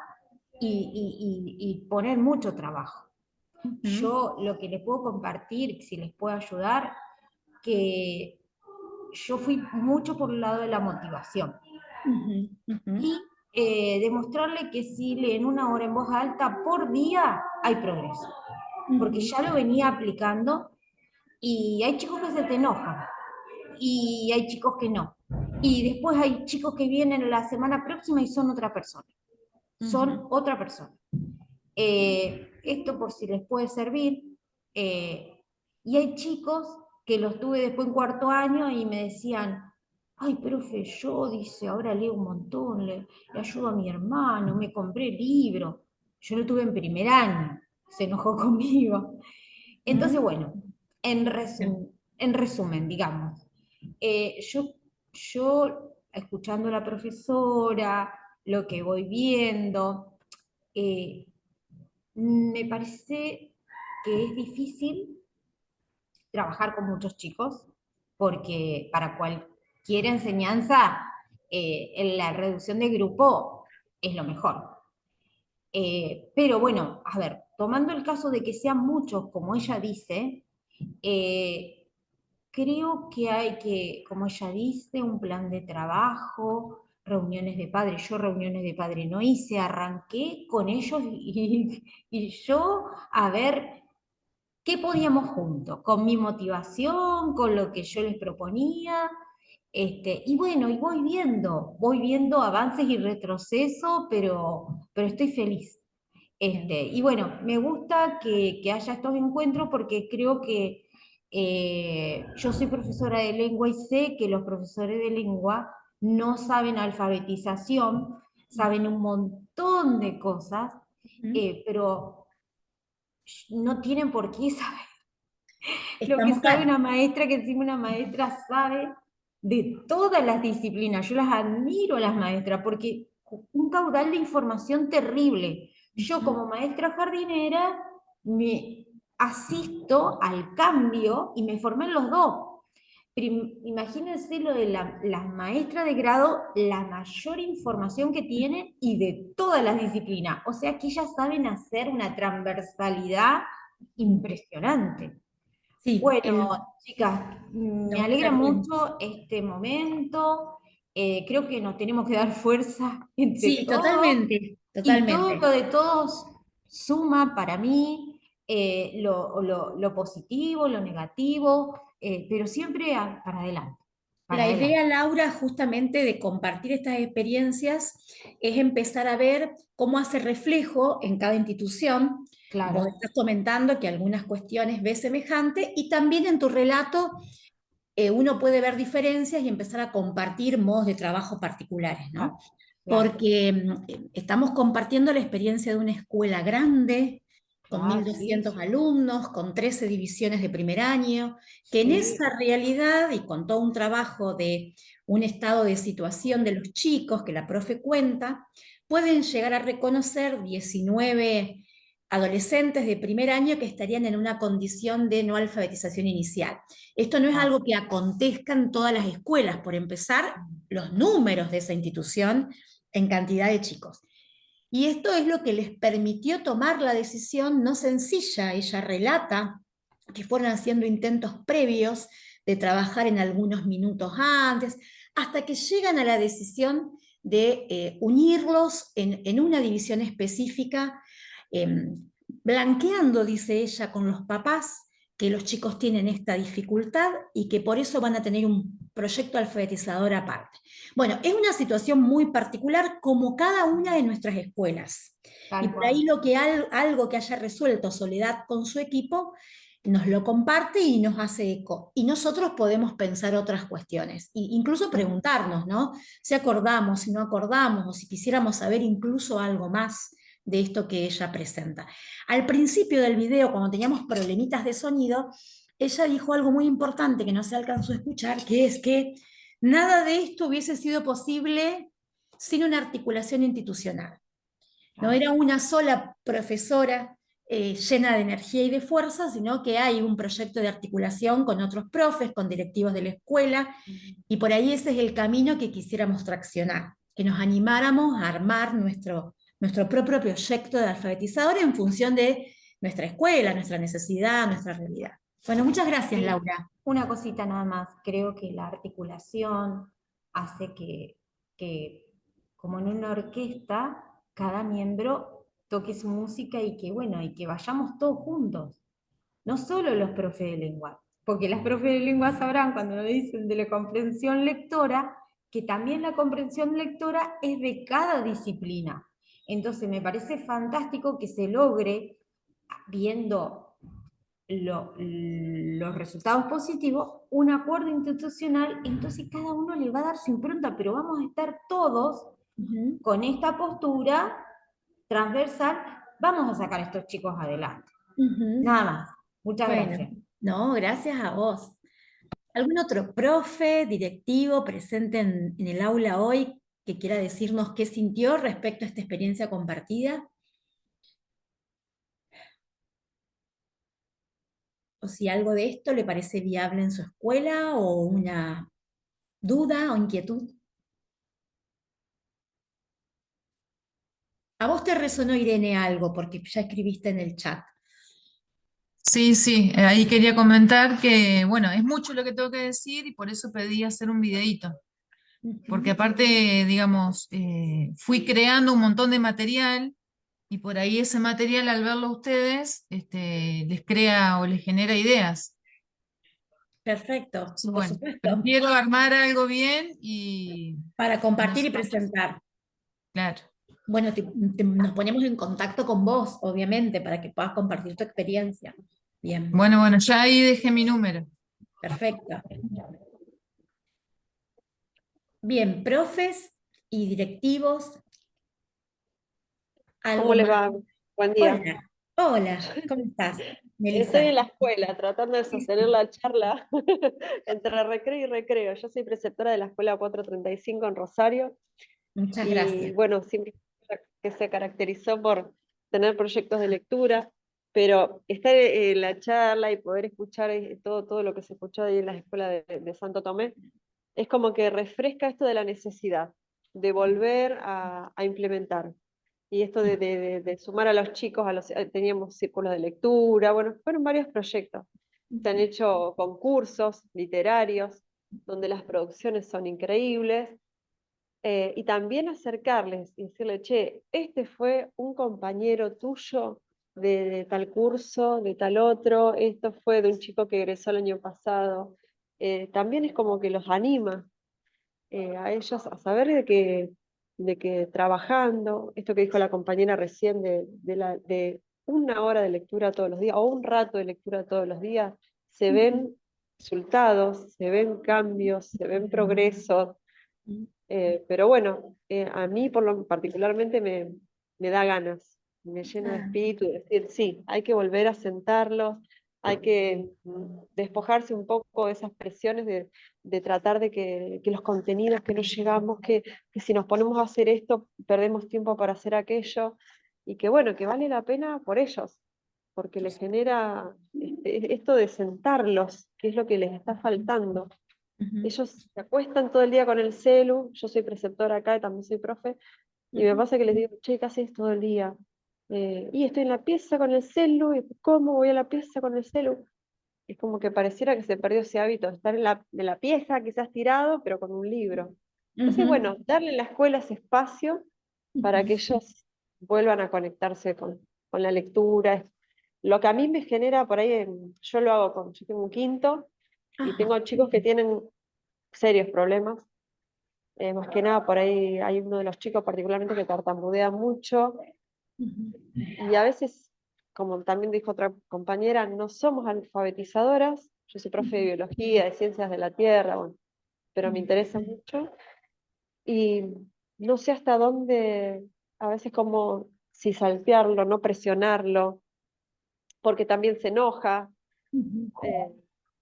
y poner mucho trabajo. Yo lo que les puedo compartir, si les puedo ayudar, que yo fui mucho por el lado de la motivación. Y demostrarle que si leen 1 hora en voz alta por día, hay progreso. Porque ya lo venía aplicando y hay chicos que se te enojan y hay chicos que no. Y después hay chicos que vienen la semana próxima y son otra persona. Son otra persona. Esto por si les puede servir. Y hay chicos que los tuve después en 4.º año y me decían, ay, profe, yo, dice, ahora leo un montón, le ayudo a mi hermano, me compré libro. Yo lo tuve en 1.er año, se enojó conmigo. Entonces, bueno, en resumen, digamos, yo, escuchando a la profesora, lo que voy viendo, me parece que es difícil trabajar con muchos chicos, porque para cualquier enseñanza, en la reducción de grupo es lo mejor. Pero bueno, a ver, tomando el caso de que sean muchos, como ella dice, creo que hay que, como ella dice, un plan de trabajo, reuniones de padres. Yo reuniones de padres no hice, arranqué con ellos y yo a ver qué podíamos juntos, con mi motivación, con lo que yo les proponía. Y bueno, y voy viendo avances y retroceso, pero estoy feliz. Y bueno, me gusta que haya estos encuentros porque creo que yo soy profesora de lengua y sé que los profesores de lengua no saben alfabetización, saben un montón de cosas, pero no tienen por qué saber lo que Estamos sabe una maestra, que encima una maestra sabe de todas las disciplinas. Yo las admiro a las maestras porque un caudal de información terrible. Yo como maestra jardinera me asisto al cambio y me formé en los dos. imagínense lo de las maestras de grado, la mayor información que tienen y de todas las disciplinas. O sea que ellas saben hacer una transversalidad impresionante. Sí, Bueno, chicas, me no, alegra está bien. mucho este momento. Creo que nos tenemos que dar fuerza entre Sí, todos. totalmente, Y todo lo totalmente. de todos suma para mí, lo positivo, lo negativo, pero siempre para adelante, para La adelante. idea, Laura, justamente de compartir estas experiencias es empezar a ver cómo hace reflejo en cada institución. Vos Claro, estás comentando que algunas cuestiones ves semejante y también en tu relato uno puede ver diferencias y empezar a compartir modos de trabajo particulares, ¿no? claro, claro. Porque estamos compartiendo la experiencia de una escuela grande, con Ah, sí, 1.200 sí, alumnos, con 13 divisiones de primer año, que en sí, esa realidad y con todo un trabajo de un estado de situación de los chicos que la profe cuenta, pueden llegar a reconocer 19 adolescentes de primer año que estarían en una condición de no alfabetización inicial. Esto no es ah, algo que acontezca en todas las escuelas, por empezar, los números de esa institución en cantidad de chicos. Y esto es lo que les permitió tomar la decisión no sencilla. Ella relata que fueron haciendo intentos previos de trabajar en algunos minutos antes, hasta que llegan a la decisión de unirlos en una división específica, eh, blanqueando, dice ella, con los papás que los chicos tienen esta dificultad y que por eso van a tener un proyecto alfabetizador aparte. Bueno, es una situación muy particular como cada una de nuestras escuelas. Y tal por ahí cual. algo que haya resuelto Soledad con su equipo, nos lo comparte y nos hace eco. Y nosotros podemos pensar otras cuestiones, e incluso preguntarnos, ¿no? Si acordamos, si no acordamos, o si quisiéramos saber incluso algo más de esto que ella presenta. Al principio del video, cuando teníamos problemitas de sonido, ella dijo algo muy importante que no se alcanzó a escuchar, que es que nada de esto hubiese sido posible sin una articulación institucional. No Claro. era una sola profesora llena de energía y de fuerza, sino que hay un proyecto de articulación con otros profes, con directivos de la escuela, y por ahí ese es el camino que quisiéramos traccionar, que nos animáramos a armar nuestro propio proyecto de alfabetizador en función de nuestra escuela, nuestra necesidad, nuestra realidad. Bueno, muchas gracias, Sí, Laura. una cosita nada más. Creo que la articulación hace que, como en una orquesta, cada miembro toque su música y que, bueno, y que vayamos todos juntos. No solo los profes de lengua, porque las profes de lengua sabrán cuando nos dicen de la comprensión lectora, que también la comprensión lectora es de cada disciplina. Entonces me parece fantástico que se logre, viendo los resultados positivos, un acuerdo institucional, entonces cada uno le va a dar su impronta, pero vamos a estar todos Ujú. con esta postura transversal, vamos a sacar a estos chicos adelante. Ujú. Nada más. Muchas Bueno, gracias. no, gracias a vos. ¿Algún otro profe, directivo presente en el aula hoy que quiera decirnos qué sintió respecto a esta experiencia compartida? O si algo de esto le parece viable en su escuela o una duda o inquietud. A vos te resonó, Irene, algo porque ya escribiste en el chat. Sí, sí, ahí quería comentar que, bueno, es mucho lo que tengo que decir y por eso pedí hacer un videíto, porque Ujú. aparte, digamos, fui creando un montón de material y por ahí ese material al verlo a ustedes, les crea o les genera ideas. Perfecto, Entonces, por bueno, supuesto, prefiero armar algo bien y para compartir y nosotros, presentar. claro. Bueno, nos ponemos en contacto con vos, obviamente, para que puedas compartir tu experiencia. Bien, Bueno, bueno, ya ahí dejé mi número. perfecto. Bien, profes y directivos, ¿Cómo algo les más. va? Buen día. Hola, hola, ¿cómo estás, Estoy Melissa? en la escuela tratando de Sí, sostener sí. la charla entre recreo y recreo. Yo soy preceptora de la Escuela 435 en Rosario Muchas y gracias. bueno, siempre que se caracterizó por tener proyectos de lectura, pero estar en la charla y poder escuchar todo lo que se escuchó ahí en la escuela de Santo Tomé, es como que refresca esto de la necesidad de volver a implementar. Y esto de sumar a los chicos, teníamos círculos de lectura, bueno, fueron varios proyectos. Se han hecho concursos literarios, donde las producciones son increíbles, y también acercarles y decirle, che, este fue un compañero tuyo de tal curso, de tal otro, esto fue de un chico que egresó el año pasado. También es como que los anima a ellos a saber de que trabajando, esto que dijo la compañera recién de una hora de lectura todos los días, o un rato de lectura todos los días, se ven resultados, se ven cambios, se ven progresos. Pero bueno, a mí particularmente me da ganas, me llena de espíritu de decir, sí, hay que volver a sentarlos, hay que despojarse un poco de esas presiones de tratar de que los contenidos que no llegamos, que si nos ponemos a hacer esto, perdemos tiempo para hacer aquello, y que bueno, que vale la pena por ellos, porque les genera esto de sentarlos, que es lo que les está faltando. Ellos se acuestan todo el día con el celu, yo soy preceptora acá y también soy profe, y me pasa que les digo, che, ¿qué haces todo el día? Y estoy en la pieza con el celu, y ¿cómo voy a la pieza con el celu? Es como que pareciera que se perdió ese hábito de estar en la pieza, quizás tirado, pero con un libro. Entonces, bueno, darle en la escuela ese espacio para que ellos vuelvan a conectarse con la lectura. Lo que a mí me genera por ahí, yo lo hago yo tengo un quinto, y tengo chicos que tienen serios problemas. Más que nada, por ahí hay uno de los chicos particularmente que tartamudea mucho, y a veces, como también dijo otra compañera, no somos alfabetizadoras. Yo soy profe de biología, de ciencias de la tierra, bueno, pero me interesa mucho, y no sé hasta dónde, a veces como si saltearlo, no presionarlo, porque también se enoja,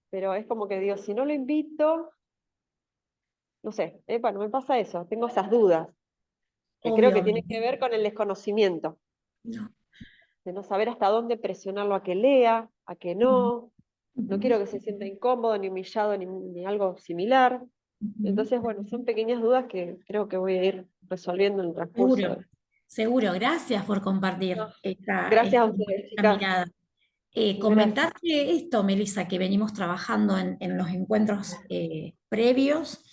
pero es como que digo, si no lo invito, no sé, bueno, me pasa eso, tengo esas dudas, que creo que tienen Obviamente. que ver con el desconocimiento, No. de no saber hasta dónde presionarlo a que lea, a que no quiero que se sienta incómodo, ni humillado, ni algo similar. Entonces, bueno, son pequeñas dudas que creo que voy a ir resolviendo en el transcurso. Seguro, seguro. Gracias por compartir No, esta, gracias a ustedes, esta chicas. mirada. Gracias. Comentarte esto, Melissa, que venimos trabajando en los encuentros previos.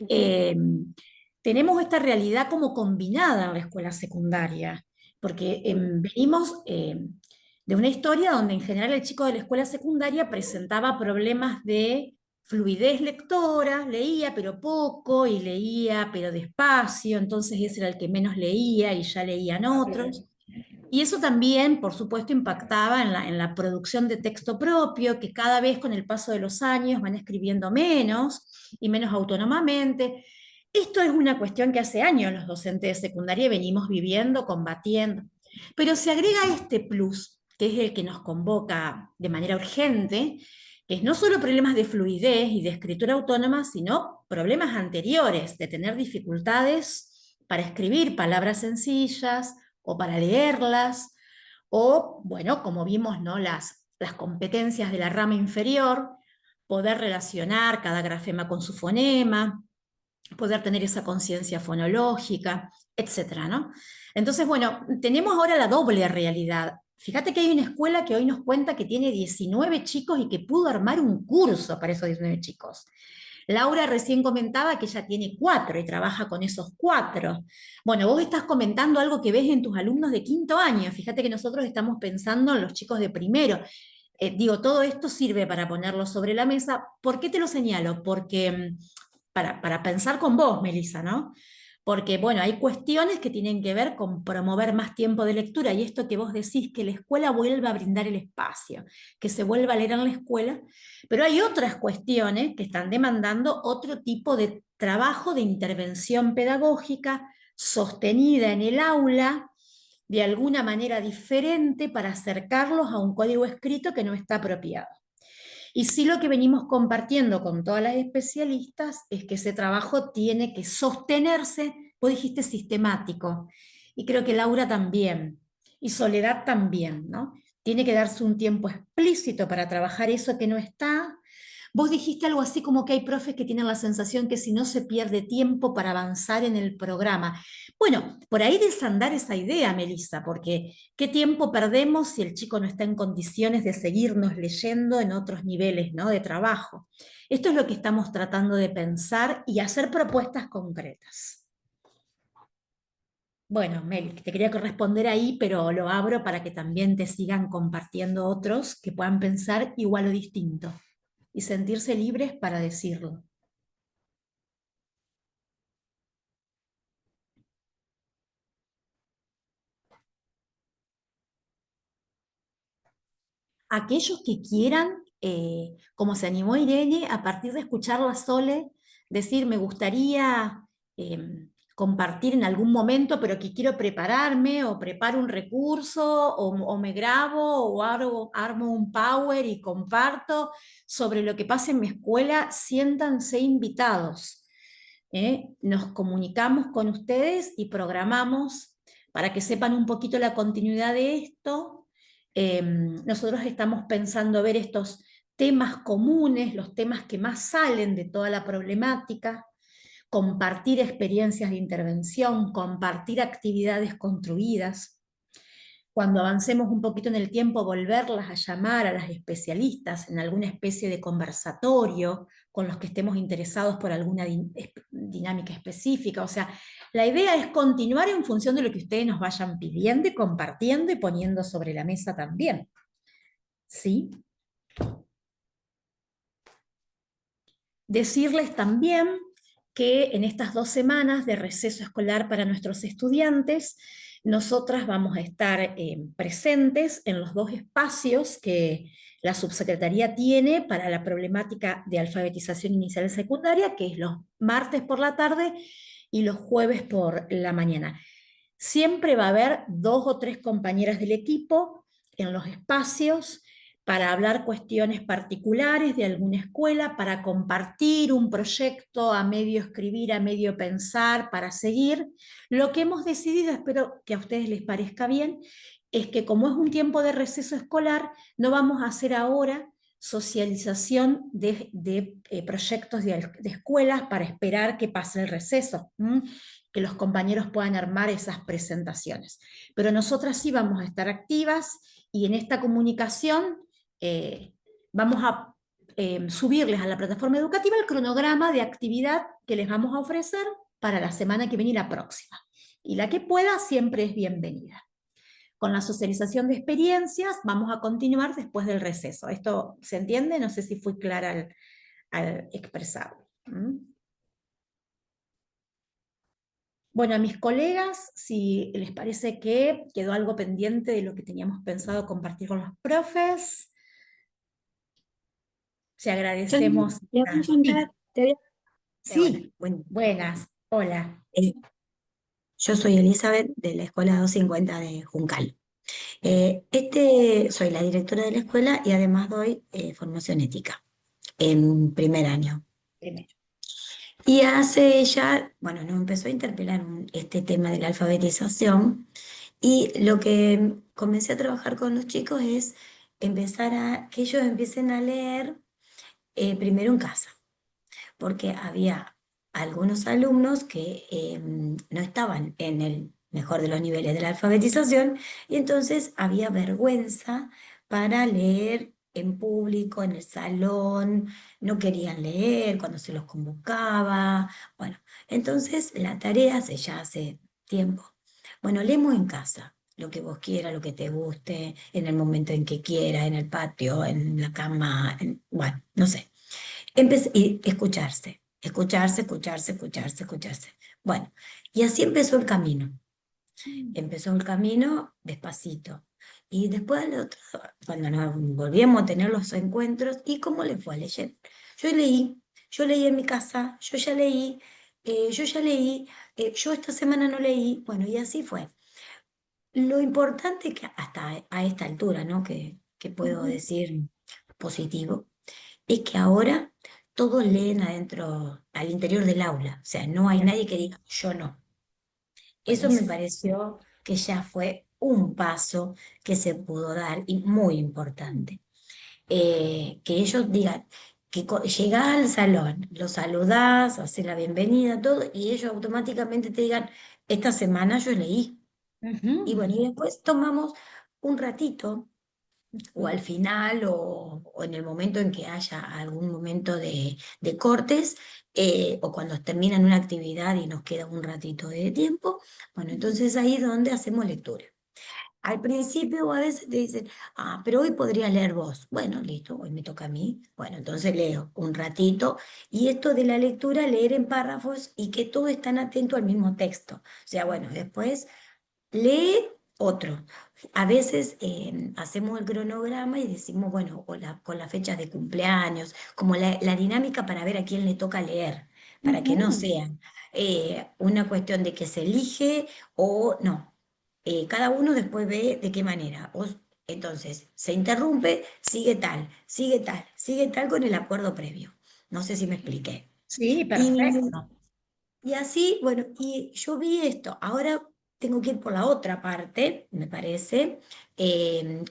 Eh, Tenemos esta realidad como combinada en la escuela secundaria, porque venimos de una historia donde en general el chico de la escuela secundaria presentaba problemas de fluidez lectora, leía pero poco y leía pero despacio, entonces ese era el que menos leía y ya leían otros. Y eso también, por supuesto, impactaba en la producción de texto propio, que cada vez con el paso de los años van escribiendo menos y menos autónomamente. Esto es una cuestión que hace años los docentes de secundaria venimos viviendo, combatiendo. Pero se agrega este plus, que es el que nos convoca de manera urgente, que es no solo problemas de fluidez y de escritura autónoma, sino problemas anteriores, de tener dificultades para escribir palabras sencillas, o para leerlas, o, bueno, como vimos, ¿no? Las competencias de la rama inferior, poder relacionar cada grafema con su fonema, poder tener esa conciencia fonológica, etcétera, ¿no? Entonces, bueno, tenemos ahora la doble realidad. Fíjate que hay una escuela que hoy nos cuenta que tiene 19 chicos y que pudo armar un curso para esos 19 chicos. Laura recién comentaba que ella tiene 4 y trabaja con esos 4. Bueno, vos estás comentando algo que ves en tus alumnos de quinto año. Fíjate que nosotros estamos pensando en los chicos de primero. Digo, todo esto sirve para ponerlo sobre la mesa. ¿Por qué te lo señalo? Porque para pensar con vos, Melissa, ¿no? Porque, bueno, hay cuestiones que tienen que ver con promover más tiempo de lectura y esto que vos decís, que la escuela vuelva a brindar el espacio, que se vuelva a leer en la escuela, pero hay otras cuestiones que están demandando otro tipo de trabajo de intervención pedagógica sostenida en el aula, de alguna manera diferente para acercarlos a un código escrito que no está apropiado. Y sí, lo que venimos compartiendo con todas las especialistas es que ese trabajo tiene que sostenerse, vos dijiste sistemático, y creo que Laura también, y Soledad también, ¿no? tiene que darse un tiempo explícito para trabajar eso que no está. Vos dijiste algo así como que hay profes que tienen la sensación que si no se pierde tiempo para avanzar en el programa. Bueno, por ahí desandar esa idea, Melissa, porque ¿qué tiempo perdemos si el chico no está en condiciones de seguirnos leyendo en otros niveles, ¿no?, de trabajo? Esto es lo que estamos tratando de pensar y hacer propuestas concretas. Bueno, Mel, te quería corresponder ahí, pero lo abro para que también te sigan compartiendo otros que puedan pensar igual o distinto y sentirse libres para decirlo. Aquellos que quieran, como se animó Irene, a partir de escucharla Sole, decir, me gustaría compartir en algún momento, pero que quiero prepararme, o preparo un recurso, o me grabo, o armo un power y comparto sobre lo que pasa en mi escuela, siéntanse invitados. Nos comunicamos con ustedes y programamos para que sepan un poquito la continuidad de esto. Nosotros estamos pensando ver estos temas comunes, los temas que más salen de toda la problemática, compartir experiencias de intervención, compartir actividades construidas. Cuando avancemos un poquito en el tiempo, volverlas a llamar a las especialistas en alguna especie de conversatorio con los que estemos interesados por alguna dinámica específica. O sea, la idea es continuar en función de lo que ustedes nos vayan pidiendo y compartiendo y poniendo sobre la mesa también. ¿Sí? Decirles también que en estas 2 semanas de receso escolar para nuestros estudiantes, nosotras vamos a estar presentes en los 2 espacios que la subsecretaría tiene para la problemática de alfabetización inicial y secundaria, que es los martes por la tarde y los jueves por la mañana. Siempre va a haber 2 o 3 compañeras del equipo en los espacios para hablar cuestiones particulares de alguna escuela, para compartir un proyecto a medio escribir, a medio pensar, para seguir. Lo que hemos decidido, espero que a ustedes les parezca bien, es que como es un tiempo de receso escolar, no vamos a hacer ahora socialización de proyectos de escuelas para esperar que pase el receso, que los compañeros puedan armar esas presentaciones. Pero nosotras sí vamos a estar activas y en esta comunicación vamos a subirles a la plataforma educativa el cronograma de actividad que les vamos a ofrecer para la semana que viene y la próxima. Y la que pueda siempre es bienvenida. Con la socialización de experiencias vamos a continuar después del receso. ¿Esto se entiende? No sé si fui clara al expresarlo. Bueno, a mis colegas, si les parece que quedó algo pendiente de lo que teníamos pensado compartir con los profes, si agradecemos. Te voy a contar, Sí, bueno, buenas, hola. yo soy Elizabeth de la Escuela 250 de Juncal. Soy la directora de la escuela y además doy formación ética en primer año. Primero. Y hace ya, bueno, nos empezó a interpelar este tema de la alfabetización y lo que comencé a trabajar con los chicos es empezar a que ellos empiecen a leer primero en casa, porque había algunos alumnos que no estaban en el mejor de los niveles de la alfabetización y entonces había vergüenza para leer en público, en el salón, no querían leer cuando se los convocaba. Bueno, entonces la tarea ya hace tiempo. Bueno, leemos en casa, lo que vos quieras, lo que te guste, en el momento en que quieras, en el patio, en la cama, bueno, no sé. Y escucharse. Bueno, y así empezó el camino. Empezó el camino despacito. Y después, cuando nos volvíamos a tener los encuentros, ¿y cómo le fue a leer? Yo leí en mi casa, yo ya leí, yo esta semana no leí. Bueno, y así fue. Lo importante que hasta a esta altura, ¿no? Que puedo decir positivo, es que ahora todos leen adentro, al interior del aula. O sea, no hay nadie que diga, yo no. Eso me Buenísimo. pareció que ya fue un paso que se pudo dar y muy importante. Que ellos digan que llegás al salón, los saludás, haces la bienvenida, todo, y ellos automáticamente te digan, esta semana yo leí. Y bueno, y después tomamos un ratito, o al final, o en el momento en que haya algún momento de cortes, o cuando terminan una actividad y nos queda un ratito de tiempo, bueno, entonces ahí es donde hacemos lectura. Al principio a veces te dicen, ah, pero hoy podrías leer vos. Bueno, listo, hoy me toca a mí. Bueno, entonces leo un ratito. Y esto de la lectura, leer en párrafos y que todos están atentos al mismo texto. O sea, bueno, después lee otro. A veces hacemos el cronograma y decimos, bueno, con las fechas de cumpleaños, como la dinámica para ver a quién le toca leer, para que no sea una cuestión de que se elige o no. Cada uno después ve de qué manera. Entonces, se interrumpe, sigue tal con el acuerdo previo. No sé si me expliqué. Sí, Y perfecto. y así, bueno, y yo vi esto, ahora tengo que ir por la otra parte, me parece,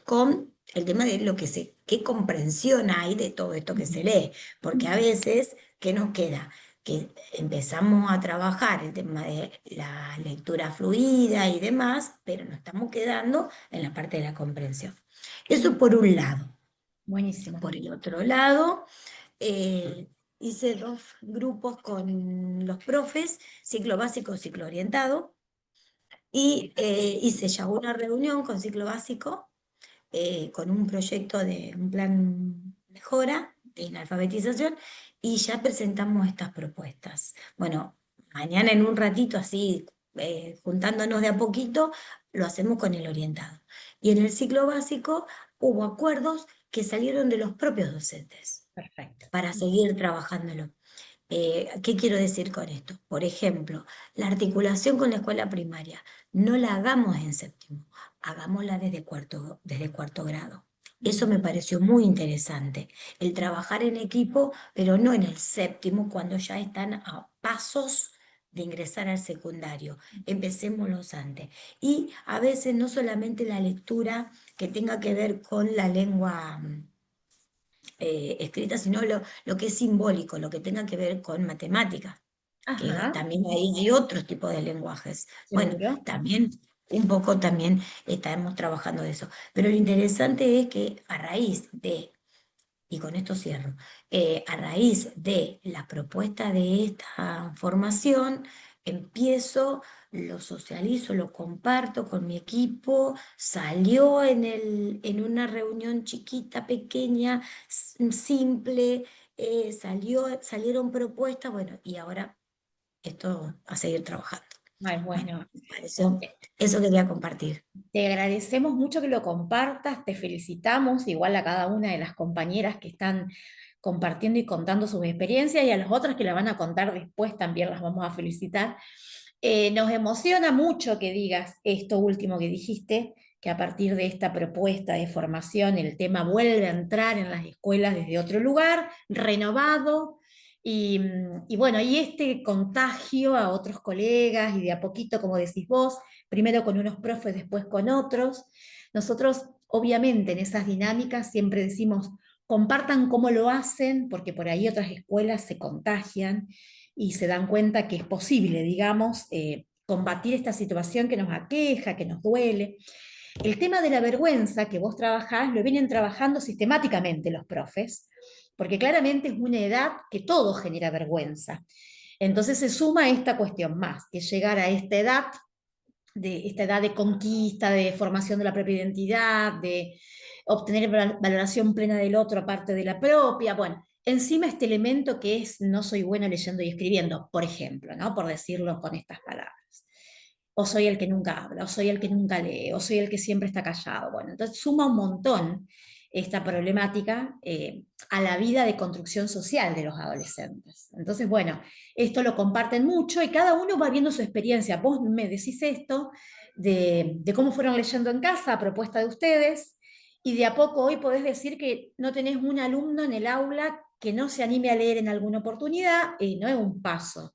con el tema de lo que qué comprensión hay de todo esto que se lee, porque a veces, ¿qué nos queda? Que empezamos a trabajar el tema de la lectura fluida y demás, pero nos estamos quedando en la parte de la comprensión. Eso por un lado. Buenísimo. Por el otro lado, eh, hice 2 grupos con los profes, ciclo básico, ciclo orientado, y hice ya una reunión con ciclo básico, con un proyecto de un plan mejora en alfabetización, y ya presentamos estas propuestas. Bueno, mañana en un ratito, así, juntándonos de a poquito, lo hacemos con el orientado. Y en el ciclo básico hubo acuerdos que salieron de los propios docentes Perfecto. para seguir trabajándolo. ¿Qué quiero decir con esto? Por ejemplo, la articulación con la escuela primaria, no la hagamos en séptimo, hagámosla desde cuarto grado. Eso me pareció muy interesante, el trabajar en equipo, pero no en el séptimo, cuando ya están a pasos de ingresar al secundario. Empecémoslos antes. Y a veces no solamente la lectura que tenga que ver con la lengua escrita, sino lo que es simbólico, lo que tenga que ver con matemáticas, que Ajá, también hay otros tipos de lenguajes. Bueno, seguro. también un poco también estamos trabajando de eso. Pero lo interesante es que a raíz de, y con esto cierro, a raíz de la propuesta de esta formación, empiezo, lo socializo, lo comparto con mi equipo, salió en una reunión chiquita, pequeña, simple, salieron propuestas, bueno, y ahora esto a seguir trabajando. Ay, Bueno, bueno, eso quería compartir. te agradecemos mucho que lo compartas, te felicitamos, igual a cada una de las compañeras que están compartiendo y contando sus experiencias y a las otras que la van a contar después también las vamos a felicitar. Nos emociona mucho que digas esto último que dijiste, que a partir de esta propuesta de formación el tema vuelve a entrar en las escuelas desde otro lugar, renovado, y bueno, y este contagio a otros colegas y de a poquito, como decís vos, primero con unos profes, después con otros. Nosotros, obviamente, en esas dinámicas siempre decimos, compartan cómo lo hacen, porque por ahí otras escuelas se contagian y se dan cuenta que es posible, digamos, combatir esta situación que nos aqueja, que nos duele. El tema de la vergüenza que vos trabajás, lo vienen trabajando sistemáticamente los profes, porque claramente es una edad que todo genera vergüenza. Entonces se suma esta cuestión más, que llegar a esta edad de conquista, de formación de la propia identidad, de obtener valoración plena del otro aparte de la propia. Bueno, encima este elemento que es no soy bueno leyendo y escribiendo, por ejemplo, ¿no? Por decirlo con estas palabras. O soy el que nunca habla, o soy el que nunca lee, o soy el que siempre está callado. Bueno, entonces suma un montón esta problemática a la vida de construcción social de los adolescentes. Entonces, bueno, esto lo comparten mucho y cada uno va viendo su experiencia. Vos me decís esto de cómo fueron leyendo en casa a propuesta de ustedes y de a poco hoy podés decir que no tenés un alumno en el aula que no se anime a leer en alguna oportunidad, y no es un paso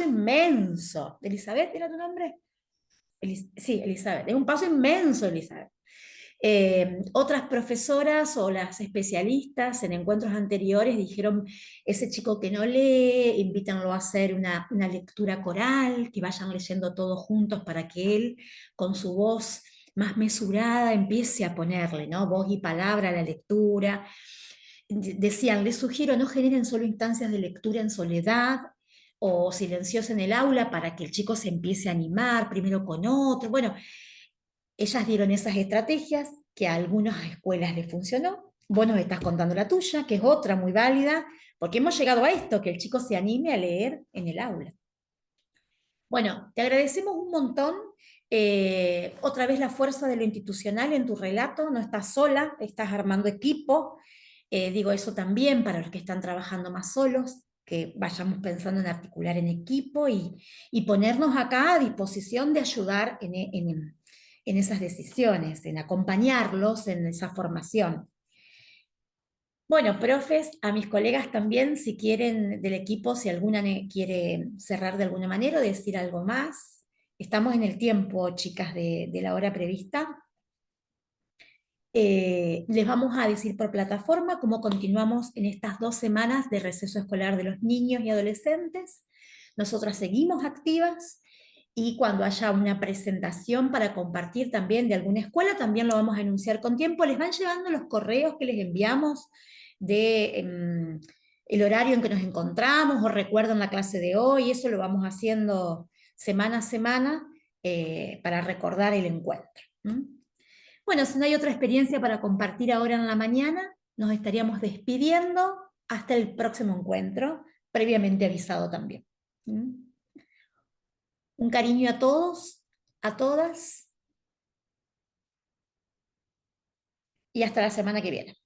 inmenso. ¿Elizabeth era tu nombre? Sí, Elizabeth, es un paso inmenso, Elizabeth. Otras profesoras o las especialistas en encuentros anteriores dijeron, ese chico que no lee, invítanlo a hacer una lectura coral, que vayan leyendo todos juntos para que él, con su voz más mesurada, empiece a ponerle, ¿no? Voz y palabra a la lectura. Decían, les sugiero no generen solo instancias de lectura en soledad o silenciosa en el aula para que el chico se empiece a animar, primero con otro. Bueno, ellas dieron esas estrategias que a algunas escuelas les funcionó. Vos nos estás contando la tuya, que es otra muy válida, porque hemos llegado a esto, que el chico se anime a leer en el aula. Bueno, te agradecemos un montón. Otra vez la fuerza de lo institucional en tu relato, no estás sola, estás armando equipo. Digo eso también para los que están trabajando más solos, que vayamos pensando en articular en equipo y ponernos acá a disposición de ayudar en esas decisiones, en acompañarlos en esa formación. Bueno, profes, a mis colegas también, si quieren del equipo, si alguna quiere cerrar de alguna manera o decir algo más. Estamos en el tiempo, chicas, de la hora prevista. Les vamos a decir por plataforma cómo continuamos en estas 2 semanas de receso escolar de los niños y adolescentes. Nosotras seguimos activas y cuando haya una presentación para compartir también de alguna escuela, también lo vamos a anunciar con tiempo. Les van llevando los correos que les enviamos de el horario en que nos encontramos o recuerdan la clase de hoy. Eso lo vamos haciendo semana a semana para recordar el encuentro. Bueno, si no hay otra experiencia para compartir ahora en la mañana, nos estaríamos despidiendo hasta el próximo encuentro, previamente avisado también. Un cariño a todos, a todas, y hasta la semana que viene.